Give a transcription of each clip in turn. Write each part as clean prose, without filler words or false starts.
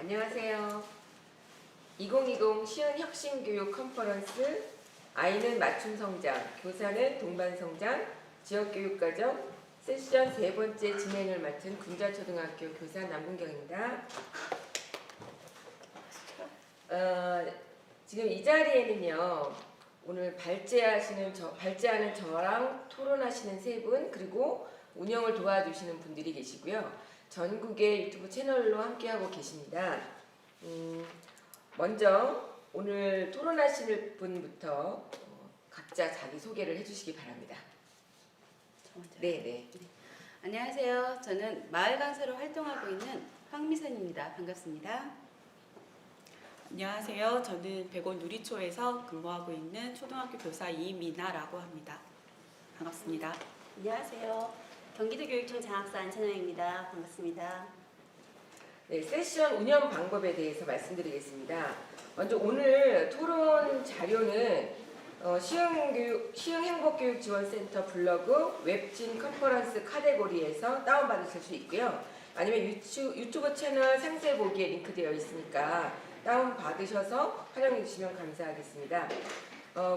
안녕하세요. 2020 시흥 혁신교육 컨퍼런스 아이는 맞춤 성장, 교사는 동반 성장, 지역교육과정 세션 세 번째 진행을 맡은 군자초등학교 교사 남문경입니다. 지금 이 자리에는요, 오늘 발제하는 저랑 토론하시는 세 분, 그리고 운영을 도와주시는 분들이 계시고요. 전국의 유튜브 채널로 함께하고 계십니다. 먼저 오늘 토론하실 분부터 각자 자기 소개를 해주시기 바랍니다. 네. 안녕하세요. 저는 마을 강사로 활동하고 있는 황미선입니다. 반갑습니다. 안녕하세요. 저는 백원 누리초에서 근무하고 있는 초등학교 교사 이미나라고 합니다. 반갑습니다. 안녕하세요. 경기도교육청 장학사 안찬영입니다. 반갑습니다. 네, 세션 운영 방법에 대해서 말씀드리겠습니다. 먼저 오늘 토론 자료는 시흥 행복교육지원센터 블로그 웹진 컨퍼런스 카테고리에서 다운받으실 수 있고요. 아니면 유튜브 채널 상세 보기에 링크되어 있으니까 다운받으셔서 활용해 주시면 감사하겠습니다.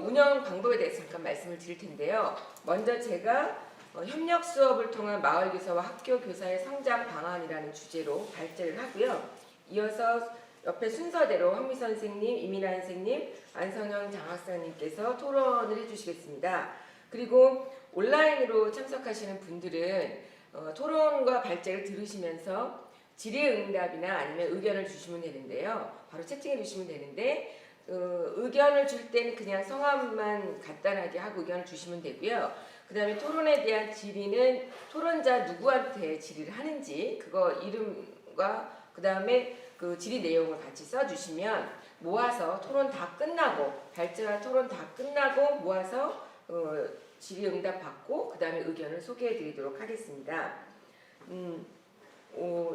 운영 방법에 대해서 잠깐 말씀을 드릴 텐데요. 먼저 제가 협력 수업을 통한 마을 교사와 학교 교사의 성장 방안이라는 주제로 발제를 하고요. 이어서 옆에 순서대로 황미선 선생님, 이민아 선생님, 안성영 장학사님께서 토론을 해주시겠습니다. 그리고 온라인으로 참석하시는 분들은 토론과 발제를 들으시면서 질의응답이나 아니면 의견을 주시면 되는데요. 바로 채팅해 주시면 되는데 의견을 줄 때는 그냥 성함만 간단하게 하고 의견을 주시면 되고요. 그 다음에 토론에 대한 질의는 토론자 누구한테 질의를 하는지 그거 이름과 그 다음에 그 질의 내용을 같이 써주시면 모아서 토론 다 끝나고 발제와 토론 다 끝나고 모아서 질의응답 받고 그 다음에 의견을 소개해 드리도록 하겠습니다. 좀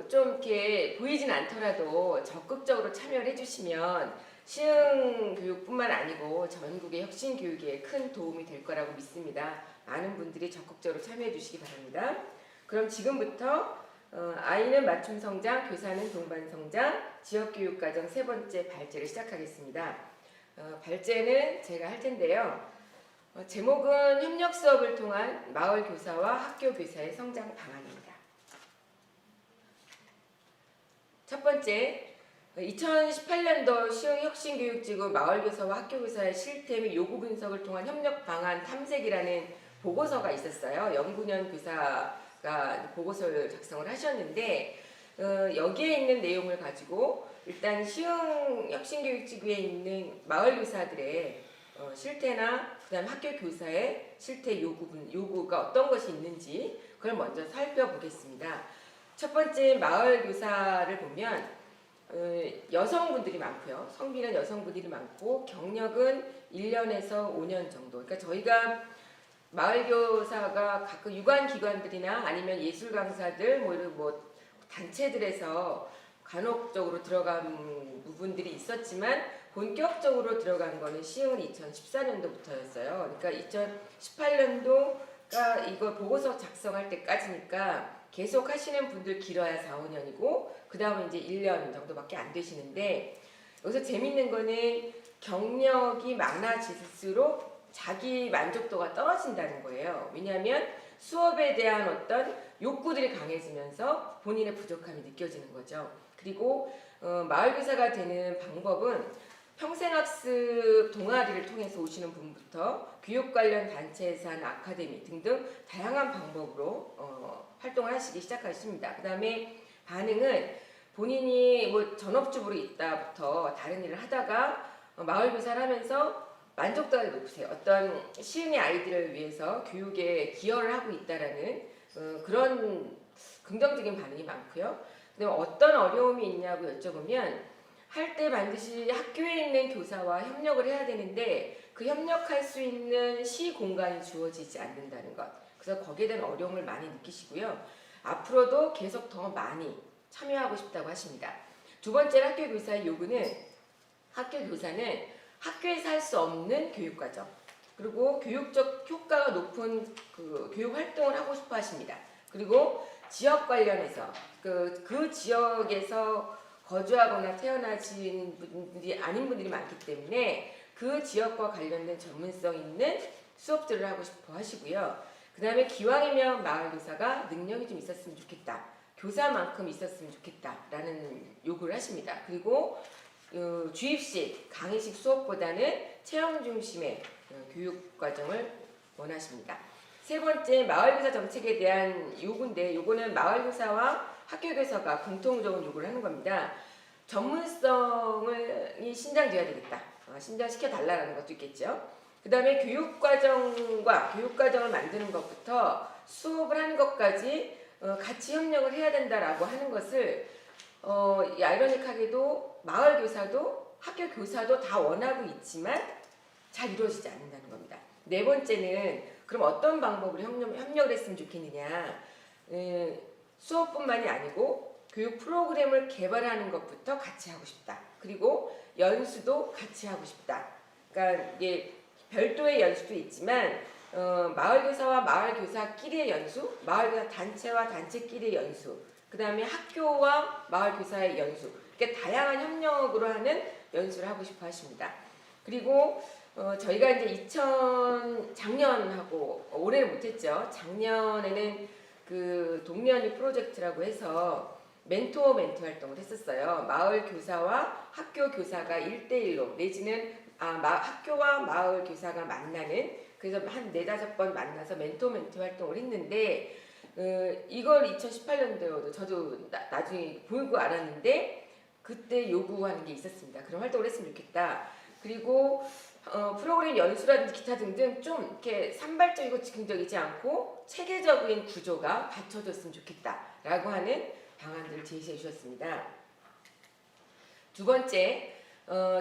이렇게 보이진 않더라도 적극적으로 참여를 해주시면 시흥 교육뿐만 아니고 전국의 혁신 교육에 큰 도움이 될 거라고 믿습니다. 많은 분들이 적극적으로 참여해 주시기 바랍니다. 그럼 지금부터 아이는 맞춤 성장, 교사는 동반 성장, 지역교육과정 세 번째 발제를 시작하겠습니다. 발제는 제가 할 텐데요. 제목은 협력 수업을 통한 마을 교사와 학교 교사의 성장 방안입니다. 첫 번째, 2018년도 시흥 혁신교육지구 마을교사와 학교교사의 실태 및 요구 분석을 통한 협력 방안 탐색이라는 보고서가 있었어요. 영구년 교사가 보고서를 작성을 하셨는데 여기에 있는 내용을 가지고 일단 시흥 혁신교육지구에 있는 마을교사들의 실태나 그다음 학교교사의 실태 요구가 어떤 것이 있는지 그걸 먼저 살펴보겠습니다. 첫 번째 마을교사를 보면 여성분들이 많고요. 성비는 여성분들이 많고 경력은 1년에서 5년 정도. 그러니까 저희가 마을교사가 가끔 유관기관들이나 아니면 예술강사들 뭐 단체들에서 간혹적으로 들어간 부분들이 있었지만 본격적으로 들어간 거는 시흥은 2014년도부터였어요. 그러니까 2018년도가 이거 보고서 작성할 때까지니까 계속 하시는 분들 길어야 4, 5년이고 그 다음에 이제 1년 정도밖에 안 되시는데 여기서 재밌는 거는 경력이 많아질수록 자기 만족도가 떨어진다는 거예요. 왜냐하면 수업에 대한 어떤 욕구들이 강해지면서 본인의 부족함이 느껴지는 거죠. 그리고 마을교사가 되는 방법은 평생학습 동아리를 통해서 오시는 분부터 교육 관련 단체에서 하는 아카데미 등등 다양한 방법으로 활동을 하시기 시작하십니다. 그 다음에 반응은 본인이 뭐 전업주부로 있다부터 다른 일을 하다가 마을교사를 하면서 만족도가 높으세요. 어떤 시흥의 아이들을 위해서 교육에 기여를 하고 있다라는 그런 긍정적인 반응이 많고요. 그다음에 어떤 어려움이 있냐고 여쭤보면 할 때 반드시 학교에 있는 교사와 협력을 해야 되는데 그 협력할 수 있는 시 공간이 주어지지 않는다는 것. 그래서 거기에 대한 어려움을 많이 느끼시고요. 앞으로도 계속 더 많이 참여하고 싶다고 하십니다. 두 번째 학교 교사의 요구는 학교 교사는 학교에서 할 수 없는 교육과정 그리고 교육적 효과가 높은 그 교육 활동을 하고 싶어 하십니다. 그리고 지역 관련해서 그 지역에서 거주하거나 태어나신 분들이 아닌 분들이 많기 때문에 그 지역과 관련된 전문성 있는 수업들을 하고 싶어 하시고요. 그 다음에 기왕이면 마을교사가 능력이 좀 있었으면 좋겠다. 교사만큼 있었으면 좋겠다라는 요구를 하십니다. 그리고 주입식, 강의식 수업보다는 체험 중심의 교육 과정을 원하십니다. 세 번째, 마을교사 정책에 대한 요구인데 요거는 마을교사와 학교교사가 공통적으로 요구를 하는 겁니다. 전문성이 신장돼야 되겠다. 신장시켜 달라는 것도 있겠죠. 그 다음에 교육과정을 만드는 것부터 수업을 하는 것까지 같이 협력을 해야 된다라고 하는 것을 아이러니하게도 마을교사도 학교교사도 다 원하고 있지만 잘 이루어지지 않는다는 겁니다. 네 번째는 그럼 어떤 방법으로 협력을 했으면 좋겠느냐. 수업뿐만이 아니고 교육 프로그램을 개발하는 것부터 같이 하고 싶다. 그리고 연수도 같이 하고 싶다. 그러니까 이게 별도의 연수도 있지만 마을교사와 마을교사끼리의 연수, 마을교사 단체와 단체끼리의 연수, 그 다음에 학교와 마을교사의 연수, 이렇게 다양한 협력으로 하는 연수를 하고 싶어 하십니다. 그리고 저희가 이제 작년하고 올해는 못했죠. 작년에는 그 동료연이 프로젝트라고 해서 멘토 활동을 했었어요. 마을 교사와 학교 교사가 1대1로 내지는 학교와 마을 교사가 만나는, 그래서 한 4-5번 만나서 멘토 활동을 했는데 이걸 2018년도에도 저도 나중에 보고 알았는데 그때 요구하는 게 있었습니다. 그런 활동을 했으면 좋겠다. 그리고 프로그램 연수라든지 기타 등등 좀 이렇게 산발적이고 즉흥적이지 않고 체계적인 구조가 갖춰졌으면 좋겠다라고 하는 방안들을 제시해 주셨습니다. 두 번째,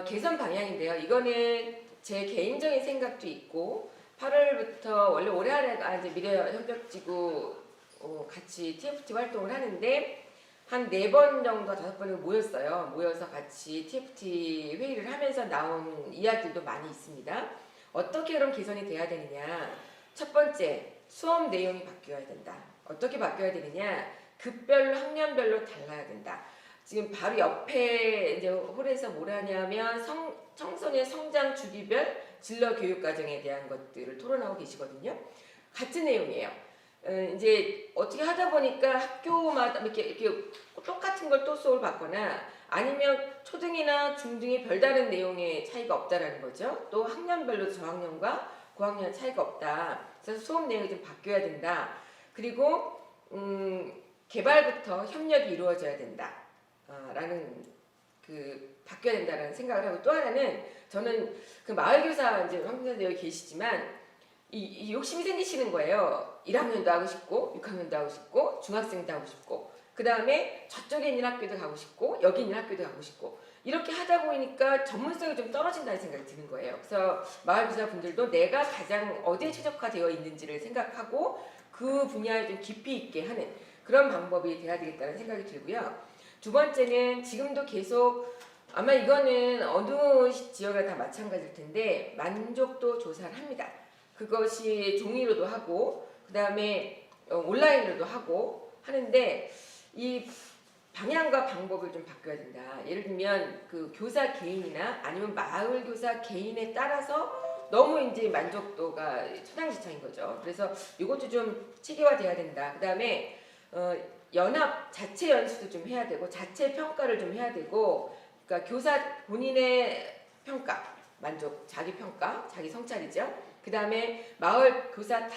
개선 방향인데요. 이거는 제 개인적인 생각도 있고 8월부터 원래 올해 안에 이제 미래협력지구 같이 TFT 활동을 하는데 한 4번 정도 5번을 모였어요. 모여서 같이 TFT 회의를 하면서 나온 이야기들도 많이 있습니다. 어떻게 그럼 개선이 돼야 되느냐. 첫 번째, 수업 내용이 바뀌어야 된다. 어떻게 바뀌어야 되느냐. 급별로 학년별로 달라야 된다. 지금 바로 옆에 이제 홀에서 뭘 하냐면 청소년 성장 주기별 진로 교육 과정에 대한 것들을 토론하고 계시거든요. 같은 내용이에요. 이제 어떻게 하다 보니까 학교마다 이렇게 똑같은 걸 또 수업을 받거나 아니면 초등이나 중등이 별다른 내용의 차이가 없다라는 거죠. 또 학년별로 저학년과 고학년 차이가 없다. 그래서 수업 내용이 좀 바뀌어야 된다. 그리고 개발부터 협력이 이루어져야 된다. 라는 바뀌어야 된다라는 생각을 하고, 또 하나는 저는 그 마을교사 이제 황교사님 여기 계시지만 이 욕심이 생기시는 거예요. 1학년도 하고 싶고 6학년도 하고 싶고 중학생도 하고 싶고 그 다음에 저쪽에 있는 학교도 가고 싶고 여기 있는 학교도 가고 싶고 이렇게 하다 보니까 전문성이 좀 떨어진다는 생각이 드는 거예요. 그래서 마을교사 분들도 내가 가장 어디에 최적화되어 있는지를 생각하고 그 분야에 좀 깊이 있게 하는 그런 방법이 돼야 되겠다는 생각이 들고요. 두 번째는 지금도 계속 아마 이거는 어느 지역이나 다 마찬가지일 텐데 만족도 조사를 합니다. 그것이 종이로도 하고 그 다음에 온라인으로도 하고 하는데 이 방향과 방법을 좀 바꿔야 된다. 예를 들면 그 교사 개인이나 아니면 마을 교사 개인에 따라서 너무 이제 만족도가 천양지창인 거죠. 그래서 이것도 좀 체계화돼야 된다. 그 다음에 연합 자체 연수도 좀 해야 되고 자체 평가를 좀 해야 되고, 그러니까 교사 본인의 평가, 만족, 자기 평가, 자기 성찰이죠. 그 다음에 마을 교사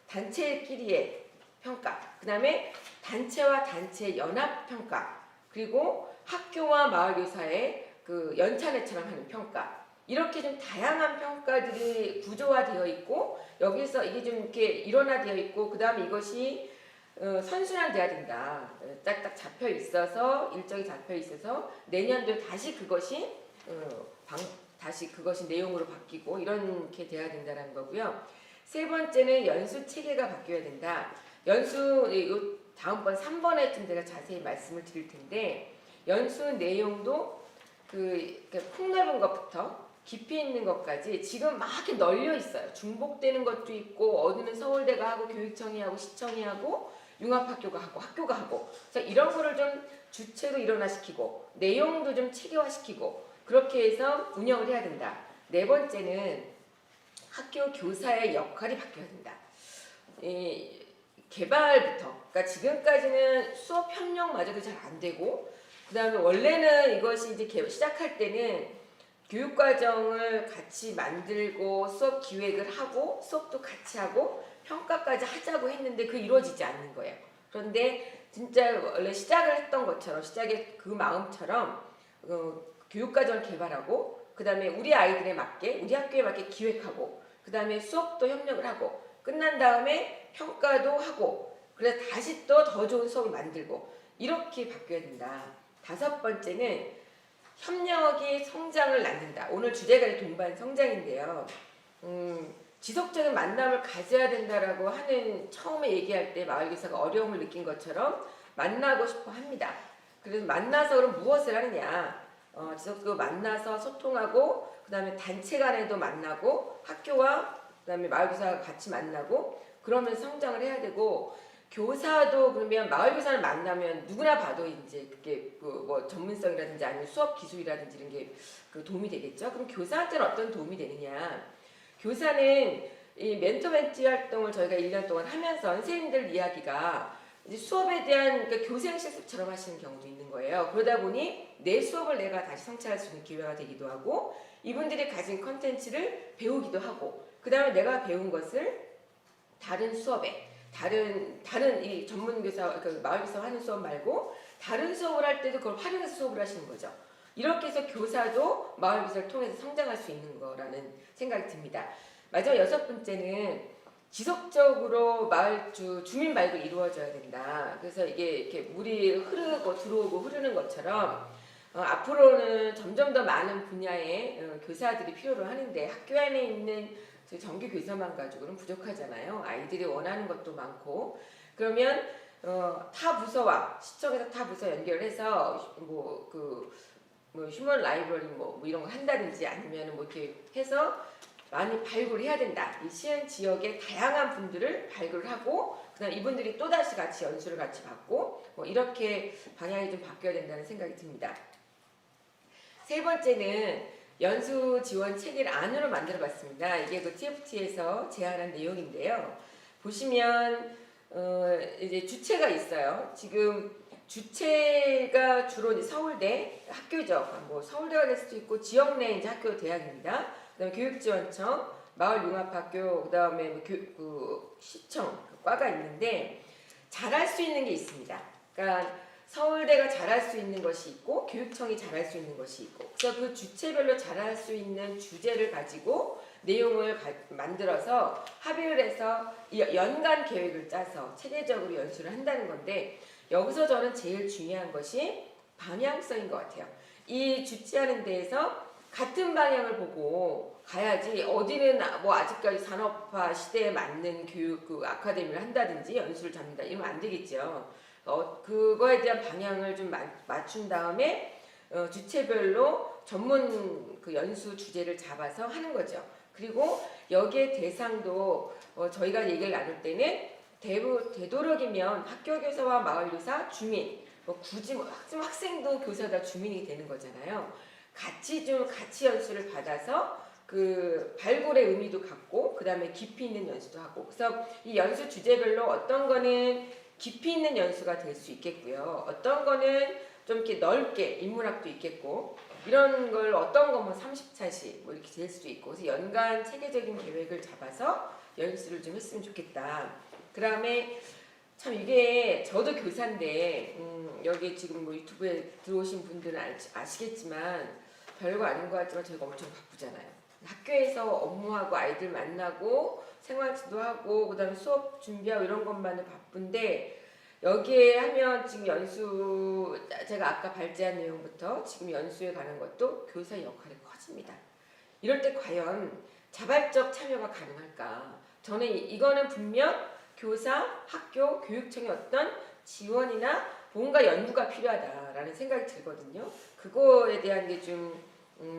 단체끼리의 평가, 그 다음에 단체와 단체 연합 평가, 그리고 학교와 마을 교사의 그 연차례처럼 하는 평가, 이렇게 좀 다양한 평가들이 구조화되어 있고 여기서 이게 좀 이렇게 일원화되어 있고 그 다음에 이것이 선순환돼야 된다. 딱딱 잡혀 있어서 일정이 잡혀 있어서 내년도에 다시 그것이 다시 그것이 내용으로 바뀌고 이렇게 돼야 된다는 거고요. 세 번째는 연수 체계가 바뀌어야 된다. 연수 다음번 3번에쯤 제가 자세히 말씀을 드릴 텐데 연수 내용도 폭넓은 것부터 깊이 있는 것까지 지금 막 이렇게 널려 있어요. 중복되는 것도 있고 어디는 서울대가 하고 교육청이 하고 시청이 하고 융합학교가 하고 학교가 하고 그래서 이런 거를 좀 주체로 일원화시키고 내용도 좀 체계화시키고 그렇게 해서 운영을 해야 된다. 네 번째는 학교 교사의 역할이 바뀌어야 된다. 이 개발부터 그러니까 지금까지는 수업 협력마저도 잘 안 되고 그다음에 원래는 이것이 이제 시작할 때는 교육과정을 같이 만들고 수업 기획을 하고 수업도 같이 하고 평가까지 하자고 했는데 그 이루어지지 않는 거예요. 그런데 진짜 원래 시작을 했던 것처럼 시작의 그 마음처럼 교육과정을 개발하고 그 다음에 우리 아이들에 맞게 우리 학교에 맞게 기획하고 그 다음에 수업도 협력을 하고 끝난 다음에 평가도 하고 그래서 다시 또 더 좋은 수업을 만들고 이렇게 바뀌어야 된다. 다섯 번째는 협력이 성장을 낳는다. 오늘 주제가 동반 성장인데요. 지속적인 만남을 가져야 된다라고 하는 처음에 얘기할 때 마을교사가 어려움을 느낀 것처럼 만나고 싶어 합니다. 그래서 만나서 그럼 무엇을 하느냐? 지속적으로 만나서 소통하고 그 다음에 단체 간에도 만나고 학교와 그 다음에 마을교사가 같이 만나고 그러면서 성장을 해야 되고 교사도 그러면 마을교사를 만나면 누구나 봐도 이제 그게 뭐 전문성이라든지 아니면 수업 기술이라든지 이런 게 그 도움이 되겠죠. 그럼 교사한테는 어떤 도움이 되느냐? 교사는 이 멘토-멘티 활동을 저희가 1년 동안 하면서 선생님들 이야기가 이제 수업에 대한 그러니까 교생 실습처럼 하시는 경우도 있는 거예요. 그러다 보니 내 수업을 내가 다시 성찰할 수 있는 기회가 되기도 하고 이분들이 가진 컨텐츠를 배우기도 하고 그 다음에 내가 배운 것을 다른 수업에 다른 이 전문교사 그 마을교사 하는 수업 말고 다른 수업을 할 때도 그걸 활용해서 수업을 하시는 거죠. 이렇게 해서 교사도 마을교사를 통해서 성장할 수 있는 거라는 생각이 듭니다. 마지막 여섯 번째는 지속적으로 주민 발굴이 이루어져야 된다. 그래서 이게 이렇게 물이 흐르고 들어오고 흐르는 것처럼 앞으로는 점점 더 많은 분야의 교사들이 필요로 하는데 학교 안에 있는 정규 교사만 가지고는 부족하잖아요. 아이들이 원하는 것도 많고 그러면 타 부서와 시청에서 타 부서 연결해서 뭐 휴먼 라이브러리 뭐 이런 거 한다든지 아니면 뭐 이렇게 해서 많이 발굴해야 된다. 이 시흥 지역의 다양한 분들을 발굴하고 그다음 이분들이 또 다시 같이 연수를 같이 받고 뭐 이렇게 방향이 좀 바뀌어야 된다는 생각이 듭니다. 세 번째는 연수 지원 체계를 안으로 만들어봤습니다. 이게 그 TFT에서 제안한 내용인데요. 보시면 이제 주체가 있어요. 지금 주체가 주로 이제 서울대 학교죠. 뭐 서울대가 될 수도 있고 지역 내 이제 학교 대학입니다. 그다음에 교육지원청, 마을융합학교, 그다음에 뭐 시청 과가 있는데 잘할 수 있는 게 있습니다. 그러니까 서울대가 잘할 수 있는 것이 있고 교육청이 잘할 수 있는 것이 있고 그래서 그 주체별로 잘할 수 있는 주제를 가지고 내용을 만들어서 합의를 해서 연간 계획을 짜서 체계적으로 연수를 한다는 건데 여기서 저는 제일 중요한 것이 방향성인 것 같아요. 이 주최하는 데에서 같은 방향을 보고 가야지 어디는 뭐 아직까지 산업화 시대에 맞는 교육 아카데미를 한다든지 연수를 잡는다 이러면 안 되겠죠. 그거에 대한 방향을 좀 맞춘 다음에 주체별로 전문 그 연수 주제를 잡아서 하는 거죠. 그리고 여기에 대상도 저희가 얘기를 나눌 때는 되도록이면 학교 교사와 마을 교사, 주민, 굳이 학생도 교사다 주민이 되는 거잖아요. 같이 연수를 받아서 그 발굴의 의미도 갖고 그 다음에 깊이 있는 연수도 하고 그래서 이 연수 주제별로 어떤 거는 깊이 있는 연수가 될 수 있겠고요. 어떤 거는 좀 이렇게 넓게 인문학도 있겠고 이런 걸 어떤 거면 30차씩 뭐 이렇게 될 수도 있고 그래서 연간 체계적인 계획을 잡아서 연수를 좀 했으면 좋겠다. 그 다음에 참 이게 저도 교사인데 여기 지금 뭐 유튜브에 들어오신 분들은 아시겠지만 별거 아닌 것 같지만 저희가 엄청 바쁘잖아요. 학교에서 업무하고 아이들 만나고 생활지도 하고 그다음에 수업 준비하고 이런 것만은 바쁜데 여기에 하면 지금 연수 제가 아까 발제한 내용부터 지금 연수에 가는 것도 교사의 역할이 커집니다. 이럴 때 과연 자발적 참여가 가능할까? 저는 이거는 분명 교사, 학교, 교육청의 어떤 지원이나 뭔가 연구가 필요하다라는 생각이 들거든요. 그거에 대한 게 좀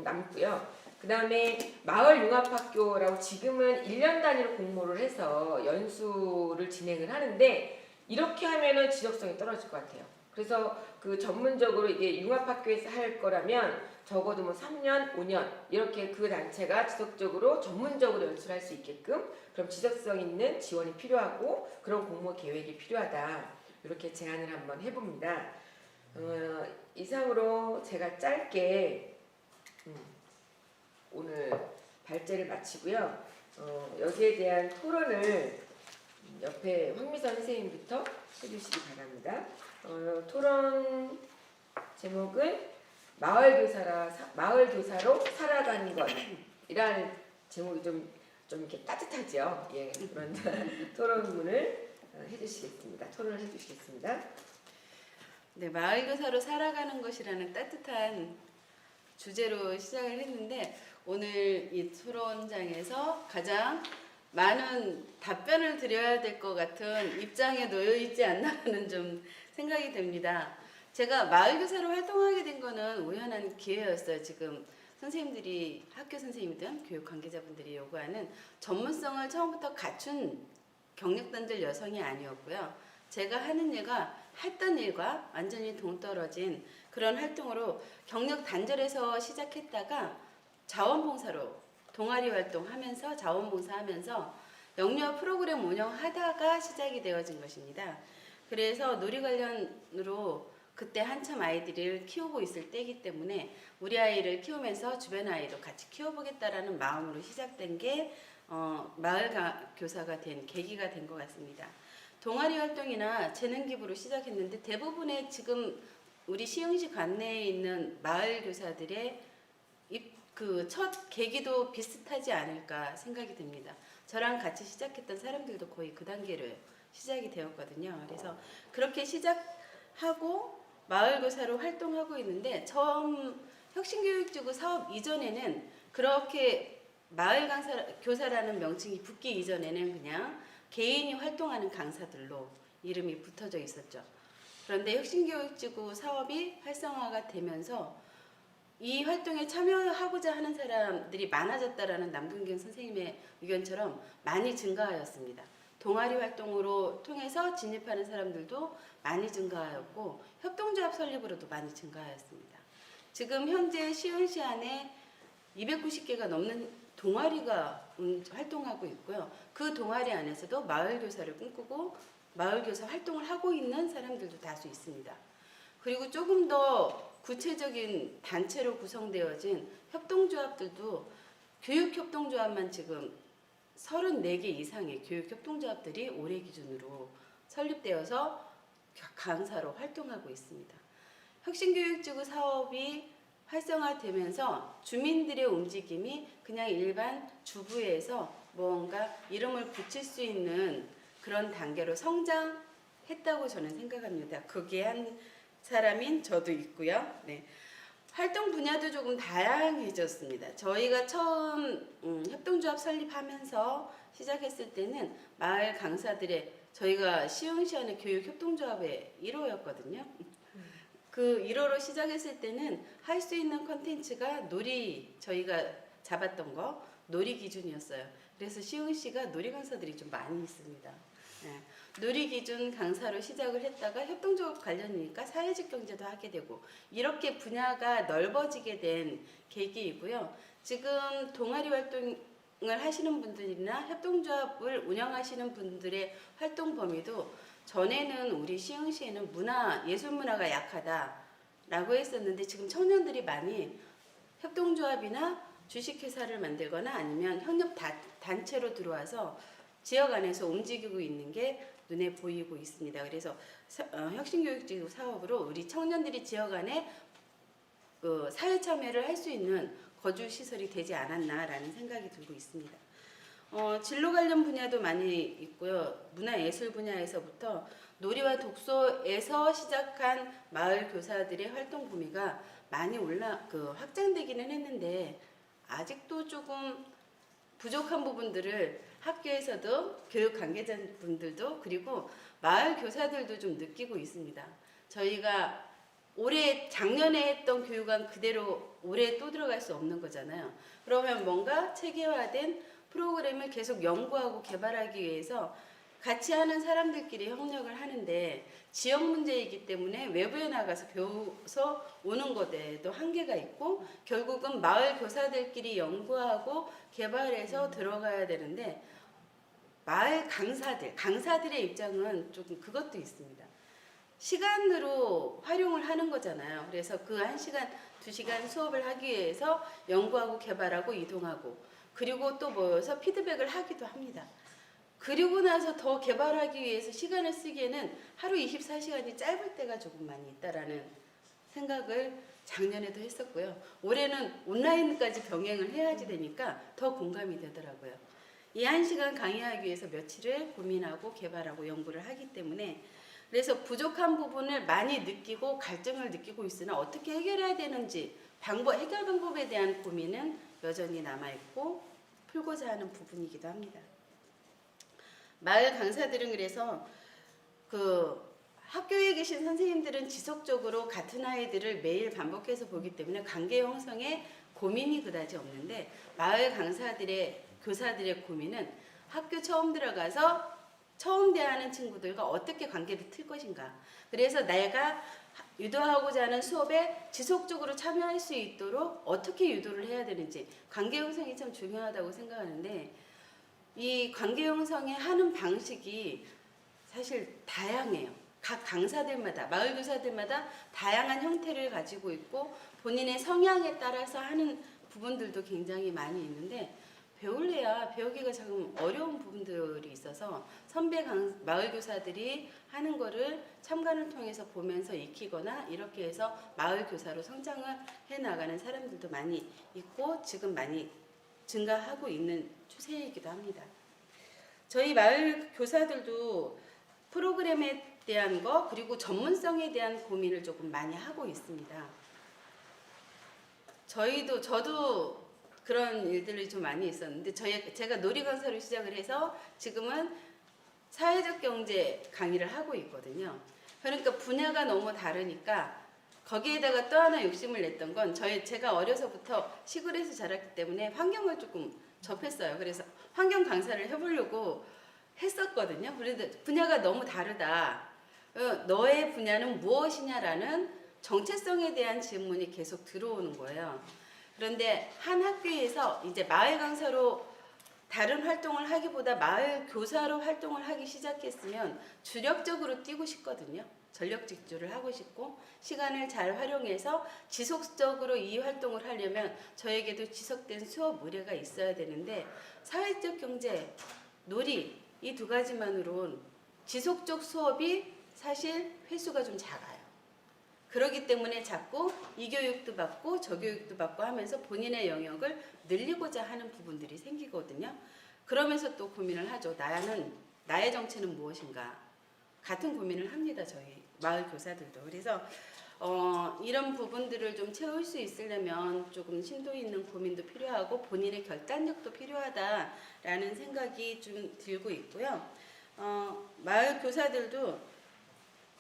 남고요. 그 다음에 마을융합학교라고 지금은 1년 단위로 공모를 해서 연수를 진행을 하는데 이렇게 하면은 지속성이 떨어질 것 같아요. 그래서 그 전문적으로 이게 융합학교에서 할 거라면 적어도 뭐 3년, 5년 이렇게 그 단체가 지속적으로 전문적으로 연출할 수 있게끔 그럼 지속성 있는 지원이 필요하고 그런 공모 계획이 필요하다. 이렇게 제안을 한번 해봅니다. 이상으로 제가 짧게 오늘 발제를 마치고요. 여기에 대한 토론을 옆에 황미선 선생님부터 해주시기 바랍니다. 토론 제목은 마을교사로 살아가는 것이라는 제목이 좀 이렇게 따뜻하죠. 예, 그런 토론문을 토론을 해주시겠습니다. 네, 마을 교사로 살아가는 것이라는 따뜻한 주제로 시작을 했는데 오늘 이 토론장에서 가장 많은 답변을 드려야 될 것 같은 입장에 놓여 있지 않나라는 좀 생각이 듭니다. 제가 마을 교사로 활동하게 된 거는 우연한 기회였어요. 지금 선생님들이 학교 선생님이든 교육 관계자분들이 요구하는 전문성을 처음부터 갖춘 경력단들 여성이 아니었고요. 제가 하는 일과 했던 일과 완전히 동떨어진 그런 활동으로 경력 단절해서 시작했다가 자원봉사로 동아리 활동하면서 자원봉사하면서 영유아 프로그램 운영하다가 시작이 되어진 것입니다. 그래서 놀이 관련으로 그때 한참 아이들을 키우고 있을 때이기 때문에 우리 아이를 키우면서 주변 아이도 같이 키워보겠다라는 마음으로 시작된 게 마을 교사가 된 계기가 된 것 같습니다. 동아리 활동이나 재능 기부로 시작했는데 대부분의 지금 우리 시흥시 관내에 있는 마을 교사들의 그 첫 계기도 비슷하지 않을까 생각이 듭니다. 저랑 같이 시작했던 사람들도 거의 그 단계로 시작이 되었거든요. 그래서 그렇게 시작하고 마을 교사로 활동하고 있는데 처음 혁신교육지구 사업 이전에는 그렇게 마을 교사라는 명칭이 붙기 이전에는 그냥 개인이 활동하는 강사들로 이름이 붙어져 있었죠. 그런데 혁신교육지구 사업이 활성화가 되면서 이 활동에 참여하고자 하는 사람들이 많아졌다라는 남근경 선생님의 의견처럼 많이 증가하였습니다. 동아리 활동으로 통해서 진입하는 사람들도 많이 증가하였고 협동조합 설립으로도 많이 증가하였습니다. 지금 현재 시흥시 안에 290개가 넘는 동아리가 활동하고 있고요. 그 동아리 안에서도 마을교사를 꿈꾸고 마을교사 활동을 하고 있는 사람들도 다수 있습니다. 그리고 조금 더 구체적인 단체로 구성되어진 협동조합들도 교육협동조합만 지금 34개 이상의 교육협동조합들이 올해 기준으로 설립되어서 강사로 활동하고 있습니다. 혁신교육지구 사업이 활성화되면서 주민들의 움직임이 그냥 일반 주부에서 뭔가 이름을 붙일 수 있는 그런 단계로 성장했다고 저는 생각합니다. 그게 한 사람인 저도 있고요. 네. 활동 분야도 조금 다양해졌습니다. 저희가 처음 협동조합 설립하면서 시작했을 때는 마을 강사들의 저희가 시흥시 안의 교육협동조합의 1호였거든요. 그 1호로 시작했을 때는 할 수 있는 컨텐츠가 저희가 잡았던 거 놀이 기준이었어요. 그래서 시흥시가 놀이 강사들이 좀 많이 있습니다. 네. 놀이 기준 강사로 시작을 했다가 협동조합 관련이니까 사회적 경제도 하게 되고 이렇게 분야가 넓어지게 된 계기이고요. 지금 동아리 활동을 하시는 분들이나 협동조합을 운영하시는 분들의 활동 범위도 전에는 우리 시흥시에는 예술 문화가 약하다라고 했었는데 지금 청년들이 많이 협동조합이나 주식회사를 만들거나 아니면 협력 단체로 들어와서 지역 안에서 움직이고 있는 게 눈에 보이고 있습니다. 그래서 혁신교육지구 사업으로 우리 청년들이 지역 안에 사회 참여를 할 수 있는 거주 시설이 되지 않았나라는 생각이 들고 있습니다. 진로 관련 분야도 많이 있고요. 문화예술 분야에서부터 놀이와 독서에서 시작한 마을 교사들의 활동 범위가 많이 확장되기는 했는데 아직도 조금 부족한 부분들을 학교에서도 교육 관계자분들도 그리고 마을 교사들도 좀 느끼고 있습니다. 저희가 작년에 했던 교육은 그대로 올해 또 들어갈 수 없는 거잖아요. 그러면 뭔가 체계화된 프로그램을 계속 연구하고 개발하기 위해서 같이 하는 사람들끼리 협력을 하는데 지역 문제이기 때문에 외부에 나가서 배워서 오는 것에도 한계가 있고 결국은 마을 교사들끼리 연구하고 개발해서 들어가야 되는데 마을 강사들의 입장은 조금 그것도 있습니다. 시간으로 활용을 하는 거잖아요. 그래서 그 1시간, 2시간 수업을 하기 위해서 연구하고 개발하고 이동하고 그리고 또 모여서 피드백을 하기도 합니다. 그리고 나서 더 개발하기 위해서 시간을 쓰기에는 하루 24시간이 짧을 때가 조금 많이 있다라는 생각을 작년에도 했었고요. 올해는 온라인까지 병행을 해야지 되니까 더 공감이 되더라고요. 이 1시간 강의하기 위해서 며칠을 고민하고 개발하고 연구를 하기 때문에 그래서 부족한 부분을 많이 느끼고 갈증을 느끼고 있으나 어떻게 해결해야 되는지 해결 방법에 대한 고민은 여전히 남아있고 풀고자 하는 부분이기도 합니다. 마을 강사들은 그래서 그 학교에 계신 선생님들은 지속적으로 같은 아이들을 매일 반복해서 보기 때문에 관계 형성에 고민이 그다지 없는데 마을 강사들의 교사들의 고민은 학교 처음 들어가서 처음 대하는 친구들과 어떻게 관계를 틀 것인가. 그래서 내가 유도하고자 하는 수업에 지속적으로 참여할 수 있도록 어떻게 유도를 해야 되는지 관계 형성이 참 중요하다고 생각하는데 이 관계 형성의 하는 방식이 사실 다양해요. 각 강사들마다 마을 교사들마다 다양한 형태를 가지고 있고 본인의 성향에 따라서 하는 부분들도 굉장히 많이 있는데 배울래야 배우기가 조금 어려운 부분들이 있어서 마을 교사들이 하는 거를 참관을 통해서 보면서 익히거나 이렇게 해서 마을 교사로 성장을 해나가는 사람들도 많이 있고 지금 많이 증가하고 있는 추세이기도 합니다. 저희 마을 교사들도 프로그램에 대한 거 그리고 전문성에 대한 고민을 조금 많이 하고 있습니다. 저도 그런 일들이 좀 많이 있었는데 제가 놀이건설을 시작을 해서 지금은 사회적 경제 강의를 하고 있거든요. 그러니까 분야가 너무 다르니까 거기에다가 또 하나 욕심을 냈던 건 제가 어려서부터 시골에서 자랐기 때문에 환경을 조금 접했어요. 그래서 환경 강사를 해보려고 했었거든요. 그런데 분야가 너무 다르다. 너의 분야는 무엇이냐라는 정체성에 대한 질문이 계속 들어오는 거예요. 그런데 한 학교에서 이제 마을 강사로 다른 활동을 하기보다 마을 교사로 활동을 하기 시작했으면 주력적으로 뛰고 싶거든요. 전력 직주를 하고 싶고 시간을 잘 활용해서 지속적으로 이 활동을 하려면 저에게도 지속된 수업 의뢰가 있어야 되는데 사회적 경제, 놀이 이 두 가지만으로는 지속적 수업이 사실 횟수가 좀 작아요. 그렇기 때문에 자꾸 이 교육도 받고 저 교육도 받고 하면서 본인의 영역을 늘리고자 하는 부분들이 생기거든요. 그러면서 또 고민을 하죠. 나의 정체는 무엇인가? 같은 고민을 합니다. 저희 마을 교사들도. 그래서 이런 부분들을 좀 채울 수 있으려면 조금 심도 있는 고민도 필요하고 본인의 결단력도 필요하다라는 생각이 좀 들고 있고요. 마을 교사들도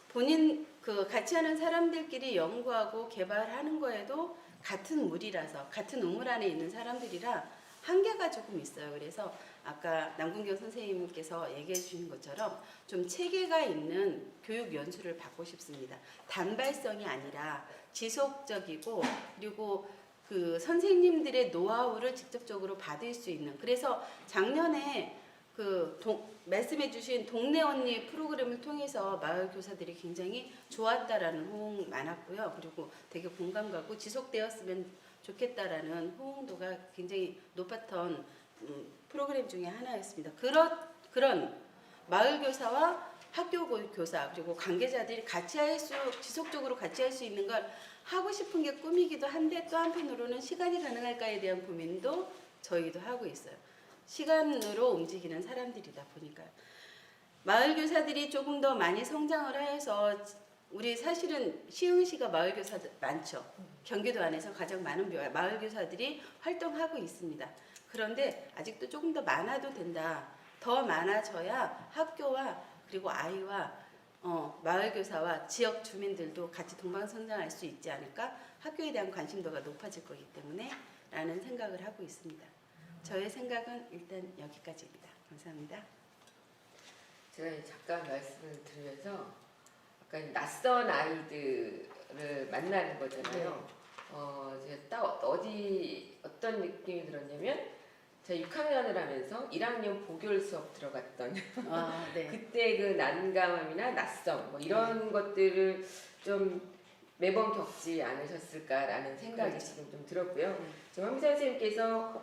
본인 같이 하는 사람들끼리 연구하고 개발하는 거에도 같은 물이라서 같은 우물 안에 있는 사람들이라 한계가 조금 있어요. 그래서 아까 남궁경 선생님께서 얘기해 주신 것처럼 좀 체계가 있는 교육 연수를 받고 싶습니다. 단발성이 아니라 지속적이고 그리고 그 선생님들의 노하우를 직접적으로 받을 수 있는 그래서 작년에 말씀해 주신 동네 언니 프로그램을 통해서 마을 교사들이 굉장히 좋았다라는 호응 많았고요. 그리고 되게 공감 가고 지속되었으면 좋겠다라는 호응도가 굉장히 높았던 프로그램 중에 하나였습니다. 그런 마을 교사와 학교 교사 그리고 관계자들이 지속적으로 같이 할 수 있는 걸 하고 싶은 게 꿈이기도 한데 또 한편으로는 시간이 가능할까에 대한 고민도 저희도 하고 있어요. 시간으로 움직이는 사람들이다 보니까요. 마을 교사들이 조금 더 많이 성장을 해서 우리 사실은 시흥시가 마을 교사들 많죠. 경기도 안에서 가장 많은 마을 교사들이 활동하고 있습니다. 그런데 아직도 조금 더 많아도 된다. 더 많아져야 학교와 그리고 아이와 마을 교사와 지역 주민들도 같이 동방성장할 수 있지 않을까? 학교에 대한 관심도가 높아질 거기 때문에 라는 생각을 하고 있습니다. 저의 생각은 일단 여기까지입니다. 감사합니다. 제가 이제 잠깐 말씀을 드리면서 약간 낯선 아이들을 만나는 거잖아요. 제가 딱 어떤 느낌이 들었냐면 제가 6학년을 하면서 1학년 보결 수업 들어갔던 아, 네. 그때 그 난감함이나 낯섦 뭐 이런 것들을 좀 매번 겪지 않으셨을까라는 생각이 그렇죠. 지금 좀 들었고요. 지금 황미선 선생님께서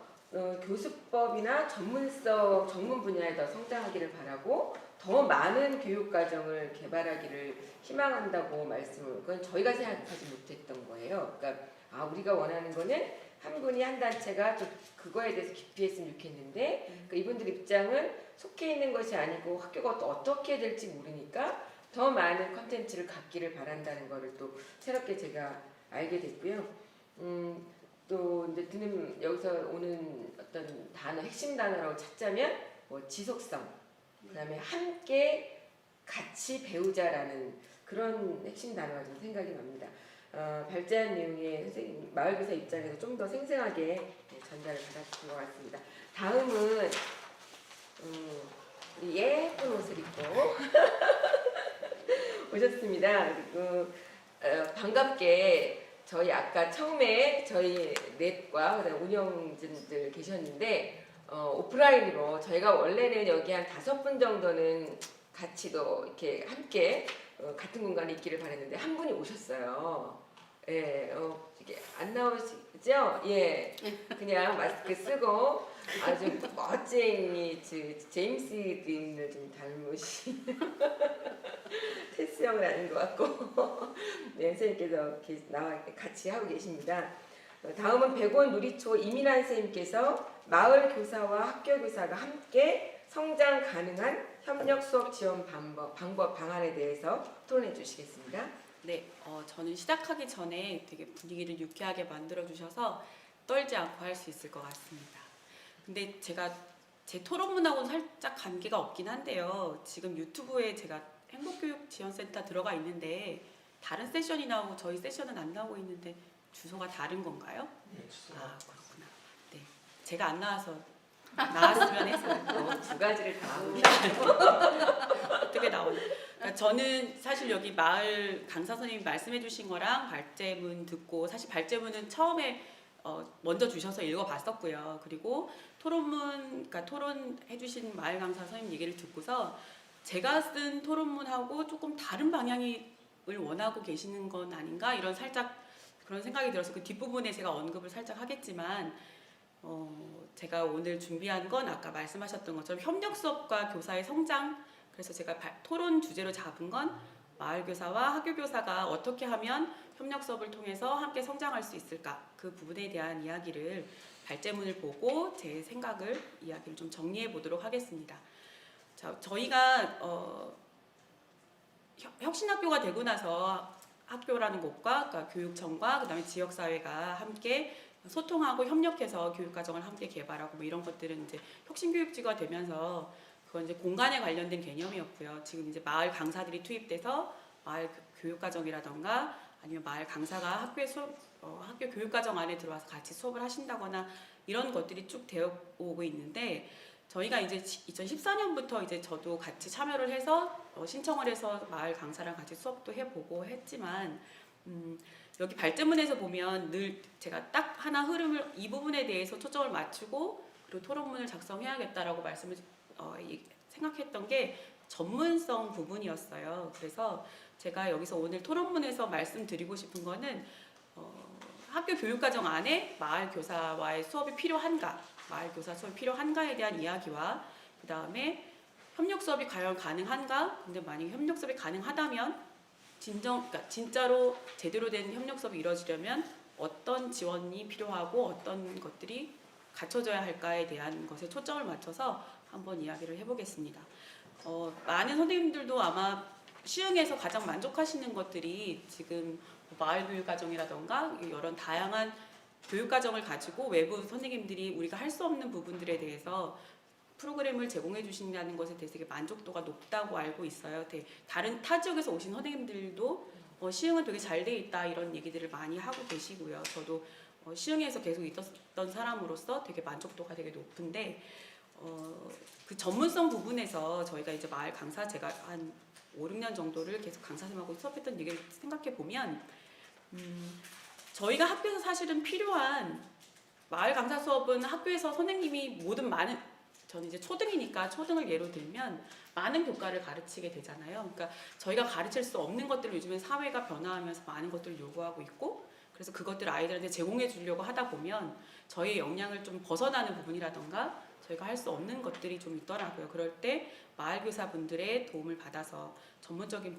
교수법이나 전문 분야에 더 성장하기를 바라고 더 많은 교육 과정을 개발하기를 희망한다고 말씀을, 그건 저희가 생각하지 못했던 거예요. 그러니까 우리가 원하는 거는 한 분이 한 단체가 좀 그거에 대해서 깊이 했으면 좋겠는데 그러니까 이분들 입장은 속해 있는 것이 아니고 학교가 또 어떻게 될지 모르니까 더 많은 컨텐츠를 갖기를 바란다는 거를 또 새롭게 제가 알게 됐고요. 또 이제 여기서 오는 어떤 단어, 핵심 단어라고 찾자면 뭐 지속성, 그다음에 함께 같이 배우자라는 그런 핵심 단어가 좀 생각이 납니다. 발제한 내용의 선생님 마을교사 입장에서 좀 더 생생하게 전달을 받았던 것 같습니다. 다음은 우리 예쁜 옷을 입고 오셨습니다. 그리고 반갑게 저희 아까 처음에 저희 넷과 운영진들 계셨는데 오프라인으로 저희가 원래는 여기 한 5분 정도는 같이도 이렇게 함께 같은 공간에 있기를 바랬는데 한 분이 오셨어요. 예, 이게 안 나오시죠? 예, 그냥 마스크 쓰고 아주 멋쟁이 제임스 딘을 좀 닮으신 테스 형은 아닌 것 같고 네, 선생님께서 나와 같이 하고 계십니다. 다음은 백원 누리초 이민환 선생님께서 마을 교사와 학교 교사가 함께 성장 가능한 협력 수업 지원 방안에 대해서 토론해 주시겠습니다. 네, 저는 시작하기 전에 되게 분위기를 유쾌하게 만들어 주셔서 떨지 않고 할 수 있을 것 같습니다. 근데 제가 제 토론문하고는 살짝 관계가 없긴 한데요. 지금 유튜브에 제가 행복교육지원센터 들어가 있는데 다른 세션이 나오고 저희 세션은 안 나오고 있는데 주소가 다른 건가요? 네, 그렇구나. 네, 제가 안 나와서 나왔으면 했어요. 두 가지를 다 하고 어떻게 나오나? 그러니까 저는 사실 여기 마을 강사 선생님이 말씀해주신 거랑 발제문 듣고 사실 발제문은 처음에 먼저 주셔서 읽어봤었고요. 그리고 그러니까 토론해주신 마을 강사 선생님 얘기를 듣고서 제가 쓴 토론문하고 조금 다른 방향을 원하고 계시는 건 아닌가 이런 살짝 그런 생각이 들어서 그 뒷부분에 제가 언급을 살짝 하겠지만 제가 오늘 준비한 건 아까 말씀하셨던 것처럼 협력 수업과 교사의 성장. 그래서 제가 토론 주제로 잡은 건 마을 교사와 학교 교사가 어떻게 하면 협력 수업을 통해서 함께 성장할 수 있을까 그 부분에 대한 이야기를 발제문을 보고 제 이야기를 좀 정리해 보도록 하겠습니다. 자, 저희가 혁신학교가 되고 나서 학교라는 곳과 그러니까 교육청과 그다음에 지역사회가 함께 소통하고 협력해서 교육과정을 함께 개발하고 뭐 이런 것들은 이제 혁신교육지가 되면서 그건 이제 공간에 관련된 개념이었고요. 지금 이제 마을 강사들이 투입돼서 마을 교육과정이라던가 아니면 마을 강사가 학교 교육과정 안에 들어와서 같이 수업을 하신다거나 이런 것들이 쭉 되어 오고 있는데 저희가 이제 2014년부터 이제 저도 같이 참여를 해서 신청을 해서 마을 강사랑 같이 수업도 해보고 했지만 여기 발제문에서 보면 늘 제가 딱 하나 흐름을 이 부분에 대해서 초점을 맞추고 그리고 토론문을 작성해야겠다라고 말씀을 생각했던 게 전문성 부분이었어요. 그래서 제가 여기서 오늘 토론문에서 말씀드리고 싶은 거는 학교 교육과정 안에 마을 교사와의 수업이 필요한가, 마을 교사 수업이 필요한가에 대한 이야기와 그 다음에 협력 수업이 과연 가능한가? 근데 만약에 협력 수업이 가능하다면 그러니까 진짜로 제대로 된 협력 수업이 이루어지려면 어떤 지원이 필요하고 어떤 것들이 갖춰져야 할까에 대한 것에 초점을 맞춰서 한번 이야기를 해보겠습니다. 많은 선생님들도 아마 시흥에서 가장 만족하시는 것들이 지금 마을 교육과정이라던가 이런 다양한 교육과정을 가지고 외부 선생님들이 우리가 할 수 없는 부분들에 대해서 프로그램을 제공해 주신다는 것에 대해서 되게 만족도가 높다고 알고 있어요. 다른 타 지역에서 오신 선생님들도 시흥은 되게 잘 돼 있다 이런 얘기들을 많이 하고 계시고요. 저도 시흥에서 계속 있었던 사람으로서 되게 만족도가 되게 높은데 그 전문성 부분에서 저희가 이제 마을 강사 제가 한 5, 6년 정도를 계속 강사님하고 수업했던 얘기를 생각해 보면 저희가 학교에서 사실은 필요한 마을 강사 수업은 학교에서 선생님이 저는 이제 초등이니까 초등을 예로 들면 많은 교과를 가르치게 되잖아요. 그러니까 저희가 가르칠 수 없는 것들을 요즘에 사회가 변화하면서 많은 것들을 요구하고 있고 그래서 그것들을 아이들한테 제공해 주려고 하다 보면 저희의 역량을 좀 벗어나는 부분이라던가 저희가 할 수 없는 것들이 좀 있더라고요. 그럴 때 마을교사분들의 도움을 받아서 전문적인